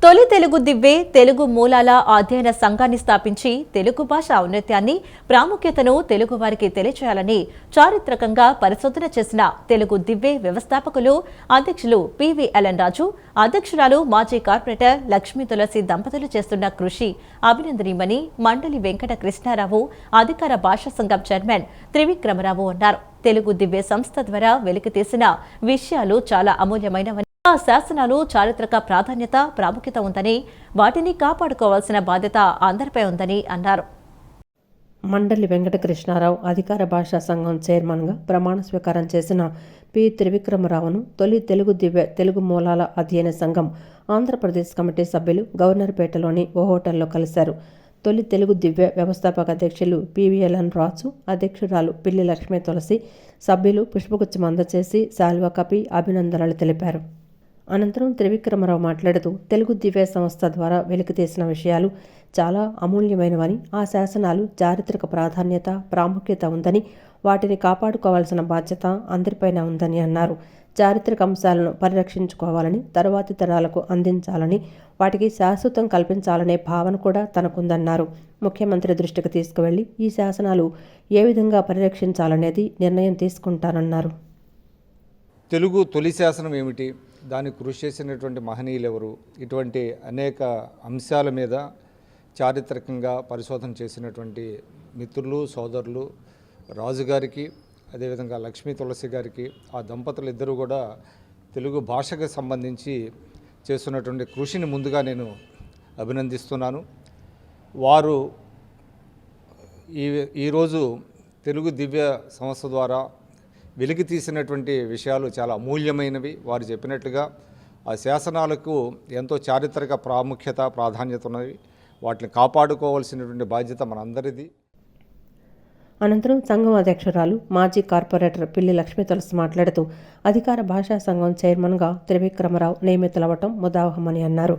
తొలి తెలుగు దివ్వే తెలుగు మూలాల అధ్యయన సంఘాన్ని స్థాపించి తెలుగు భాష ఔన్నత్యాన్ని, ప్రాముఖ్యతను తెలుగు వారికి తెలియచేయాలని చారిత్రకంగా పరిశోధన చేసిన తెలుగు దివ్వే వ్యవస్థాపకులు అధ్యక్షులు పివిఎల్ఎన్ రాజు, అధ్యక్షురాలు మాజీ కార్పొరేటర్ లక్ష్మీ తులసి దంపతులు చేస్తున్న కృషి అభినందనీయమని మండలి వెంకట కృష్ణారావు, అధికార భాషా సంఘం చైర్మన్ త్రివిక్రమరావు అన్నారు. తెలుగు దివ్య సంస్థ ద్వారా వెలికితీసిన విషయాలు చాలా అమూల్యమైనవని, ఆ శాసనాలు చారిత్రక ప్రాధాన్యత, ప్రాముఖ్యత ఉందని, వాటిని కాపాడుకోవాల్సిన బాధ్యత అందరిపై ఉందని అన్నారు. మండలి వెంకట కృష్ణారావు అధికార భాషా సంఘం చైర్మన్గా ప్రమాణ స్వీకారం చేసిన పి త్రివిక్రమరావును తొలి తెలుగు దివ్య తెలుగు మూలాల అధ్యయన సంఘం ఆంధ్రప్రదేశ్ కమిటీ సభ్యులు గవర్నర్పేటలోని ఓ హోటల్లో కలిశారు. తొలి తెలుగు దివ్య వ్యవస్థాపక అధ్యక్షులు పివిఎల్ఎన్ రాజు, అధ్యక్షురాలు పిల్లి లక్ష్మీ తులసి, సభ్యులు పుష్పగుచ్చం అందచేసి శాల్వా కపి అభినందనలు తెలిపారు. అనంతరం త్రివిక్రమరావు మాట్లాడుతూ తెలుగు దివ్య సంస్థ ద్వారా వెలికితీసిన విషయాలు చాలా అమూల్యమైనవని, ఆ శాసనాలు చారిత్రక ప్రాధాన్యత, ప్రాముఖ్యత ఉందని, వాటిని కాపాడుకోవాల్సిన బాధ్యత అందరిపైన ఉందని అన్నారు. చారిత్రక అంశాలను పరిరక్షించుకోవాలని, తరువాతి తరాలకు అందించాలని, వాటికి శాశ్వతం కల్పించాలనే భావన కూడా తనకుందన్నారు. ముఖ్యమంత్రి దృష్టికి తీసుకువెళ్లి ఈ శాసనాలు ఏ విధంగా పరిరక్షించాలనేది నిర్ణయం తీసుకుంటానన్నారు. తెలుగు తొలి శాసనం ఏమిటి, దానికి కృషి చేసినటువంటి మహనీయులు ఎవరు, ఇటువంటి అనేక అంశాల మీద చారిత్రకంగా పరిశోధన చేసినటువంటి మిత్రులు, సోదరులు రాజుగారికి, అదేవిధంగా లక్ష్మీ తులసి గారికి, ఆ దంపతులు ఇద్దరు కూడా తెలుగు భాషకు సంబంధించి చేస్తున్నటువంటి కృషిని ముందుగా నేను అభినందిస్తున్నాను. వారు ఈరోజు తెలుగు దివ్య సంస్థ ద్వారా వెలికి తీసినటువంటి విషయాలు చాలా అమూల్యమైనవి. వారు చెప్పినట్లుగా ఆ శాసనాలకు ఎంతో చారిత్రక ప్రాముఖ్యత, ప్రాధాన్యత ఉన్నవి. వాటిని కాపాడుకోవాల్సినటువంటి బాధ్యత మనందరిది. అనంతరం సంఘం అధ్యక్షురాలు, మాజీ కార్పొరేటర్ పిల్లి లక్ష్మీ తులసి మాట్లాడుతూ అధికార భాషా సంఘం చైర్మన్గా త్రివిక్రమరావు నియమితులవటం ముదావహమని అన్నారు.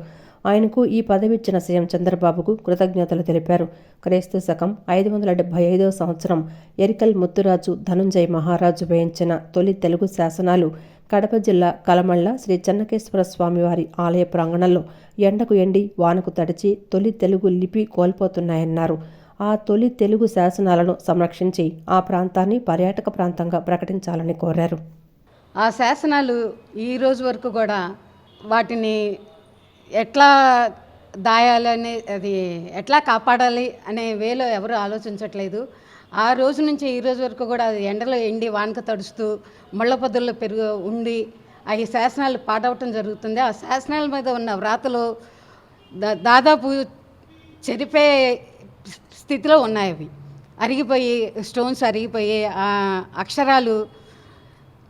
ఆయనకు ఈ పదవి ఇచ్చిన సీఎం చంద్రబాబుకు కృతజ్ఞతలు తెలిపారు. క్రీస్తు శకం 575వ సంవత్సరం ఎరికల్ ముత్తురాజు ధనుంజయ మహారాజు వేయించిన తొలి తెలుగు శాసనాలు కడప జిల్లా కలమళ్ళ శ్రీ చెన్నకేశ్వర స్వామివారి ఆలయ ప్రాంగణంలో ఎండకు ఎండి వానకు తడిచి తొలి తెలుగు లిపి కోల్పోతున్నాయన్నారు. ఆ తొలి తెలుగు శాసనాలను సంరక్షించి ఆ ప్రాంతాన్ని పర్యాటక ప్రాంతంగా ప్రకటించాలని కోరారు. ఆ శాసనాలు ఈ రోజు వరకు కూడా వాటిని ఎట్లా దాయాలని, అది ఎట్లా కాపాడాలి అనే వేలో ఎవరు ఆలోచించట్లేదు. ఆ రోజు నుంచి ఈ రోజు వరకు కూడా అది ఎండలో ఎండి వానక తడుస్తూ ముళ్ళ పొదల్లో ఉండి ఈ శాసనాలు పాడవటం జరుగుతుంది. ఆ శాసనాల మీద ఉన్న వ్రాతలు దాదాపు చెరిపే స్థితిలో ఉన్నాయి. అవి అరిగిపోయి, స్టోన్స్ అరిగిపోయి, ఆ అక్షరాలు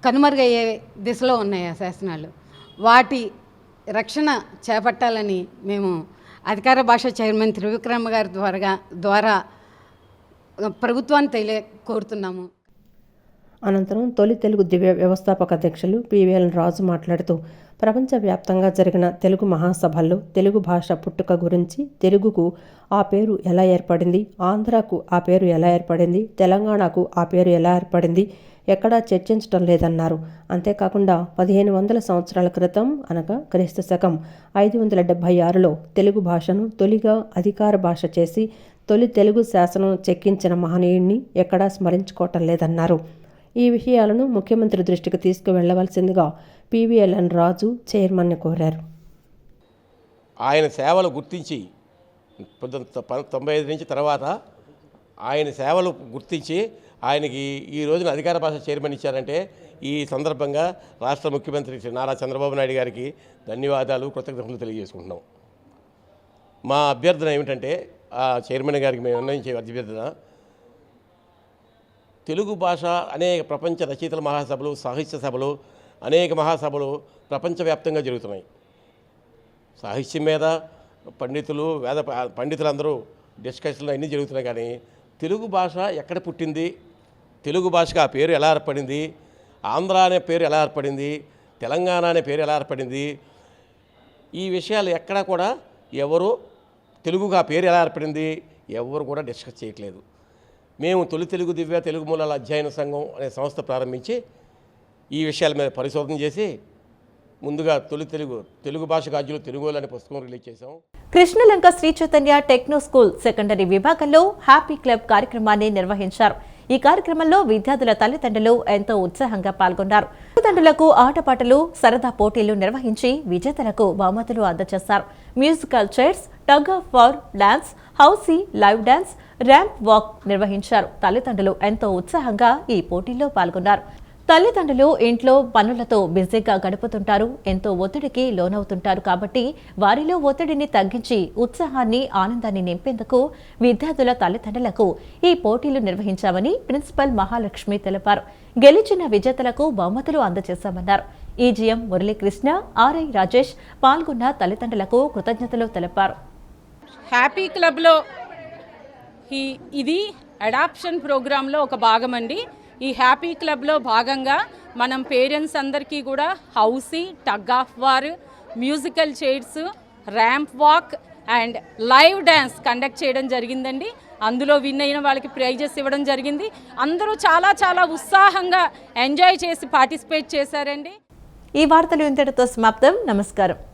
కనుమరుగయ్యే దిశలో ఉన్నాయి ఆ శాసనాలు. వాటి రక్షణ చేపట్టాలని మేము అధికార భాష చైర్మన్ త్రివిక్రమ గారి ద్వారా ప్రభుత్వాన్ని కోరుతున్నాము. అనంతరం తొలి తెలుగు దివ్య వ్యవస్థాపక అధ్యక్షులు పివిఎల్ రాజు మాట్లాడుతూ ప్రపంచవ్యాప్తంగా జరిగిన తెలుగు మహాసభల్లో తెలుగు భాష పుట్టుక గురించి, తెలుగుకు ఆ పేరు ఎలా ఏర్పడింది, ఆంధ్రాకు ఆ పేరు ఎలా ఏర్పడింది, తెలంగాణకు ఆ పేరు ఎలా ఏర్పడింది ఎక్కడా చర్చించడం లేదన్నారు. అంతేకాకుండా 1500 సంవత్సరాల క్రితం అనగా క్రీస్తు శకం 576లో తెలుగు భాషను తొలిగా అధికార భాష చేసి తొలి తెలుగు శాసనం చెక్కించిన మహనీయుడిని ఎక్కడా స్మరించుకోవటం లేదన్నారు. ఈ విషయాలను ముఖ్యమంత్రి దృష్టికి తీసుకువెళ్లవలసిందిగా పివిఎల్ఎన్ రాజు చైర్మన్ని కోరారు. ఆయన సేవలు గుర్తించి 1995 నుంచి తర్వాత ఆయన సేవలు గుర్తించి ఆయనకి ఈ రోజున అధికార భాష చైర్మన్ ఇచ్చారంటే ఈ సందర్భంగా రాష్ట్ర ముఖ్యమంత్రి శ్రీ నారా చంద్రబాబు నాయుడు గారికి ధన్యవాదాలు, కృతజ్ఞతలు తెలియజేసుకుంటున్నాం. మా అభ్యర్థన ఏమిటంటే ఆ చైర్మన్ గారికి మేము నిర్ణయించే అభ్యర్థన, తెలుగు భాష అనేక ప్రపంచ రచయితల మహాసభలు, సాహిత్య సభలు, అనేక మహాసభలు ప్రపంచవ్యాప్తంగా జరుగుతున్నాయి. సాహిత్యం మీద పండితులు, పండితులందరూ డిస్కషన్లు అన్నీ జరుగుతున్నాయి. కానీ తెలుగు భాష ఎక్కడ పుట్టింది, తెలుగు భాషకు ఆ పేరు ఎలా ఏర్పడింది, ఆంధ్ర అనే పేరు ఎలా ఏర్పడింది, తెలంగాణ అనే పేరు ఎలా ఏర్పడింది, ఈ విషయాలు ఎక్కడా కూడా ఎవరు తెలుగుకు ఆ పేరు ఎలా ఏర్పడింది ఎవరు కూడా డిస్కస్ చేయట్లేదు. మేము తొలి తెలుగు దివ్య తెలుగు మూలాల అధ్యయన సంఘం అనే సంస్థ ప్రారంభించి ఈ విషయాల మీద పరిశోధన చేసి ముందుగా తొలి తెలుగు భాష గాజులు తెలుగులో అనే పుస్తకం రిలీజ్ చేశాం. Krishnalanka Sri Chaitanya techno school secondary విభాగంలో హ్యాపీ క్లబ్ కార్యక్రమాన్ని నిర్వహించారు. ఈ కార్యక్రమంలో విద్యార్థుల తల్లిదండ్రులు ఎంతో ఉత్సాహంగా పాల్గొన్నారు. తల్లిదండ్రులకు ఆటపాటలు, సరదా పోటీలు నిర్వహించి విజేతలకు బహుమతులు అందజేశారు. Musical chairs, tug of war, dance, housie, live dance, ramp walk నిర్వహించారు. తల్లిదండ్రులు ఎంతో ఉత్సాహంగా ఈ పోటీల్లో పాల్గొన్నారు. తల్లిదండ్రులు ఇంట్లో పనులతో బిజీగా గడుపుతుంటారు, ఎంతో ఒత్తిడికి లోనవుతుంటారు. కాబట్టి వారిలో ఒత్తిడిని తగ్గించి ఉత్సాహాన్ని, ఆనందాన్ని నింపేందుకు విద్యార్థుల తల్లిదండ్రులకు ఈ పోటీలు నిర్వహించామని ప్రిన్సిపల్ మహాలక్ష్మి తెలిపారు. గెలిచిన విజేతలకు బహుమతులు అందజేశామన్నారు. ఈజీఎం మురళీకృష్ణ, ఆర్ఐ రాజేష్ పాల్గొన్న తల్లిదండ్రులకు కృతజ్ఞతలు తెలిపారు. హ్యాపీ క్లబ్లో ఇది అడాప్షన్ ప్రోగ్రాంలో ఒక భాగం అండి. ఈ హ్యాపీ క్లబ్లో భాగంగా మనం పేరెంట్స్ అందరికీ కూడా housie, tug of war, musical chairs, ramp walk and live dance conduct చేయడం జరిగిందండి. అందులో విన్ అయిన వాళ్ళకి ప్రైజెస్ ఇవ్వడం జరిగింది. అందరూ చాలా చాలా ఉత్సాహంగా ఎంజాయ్ చేసి పార్టిసిపేట్ చేశారండి. ఈ వార్తలు ఇంతటితో సమాప్తం. నమస్కారం.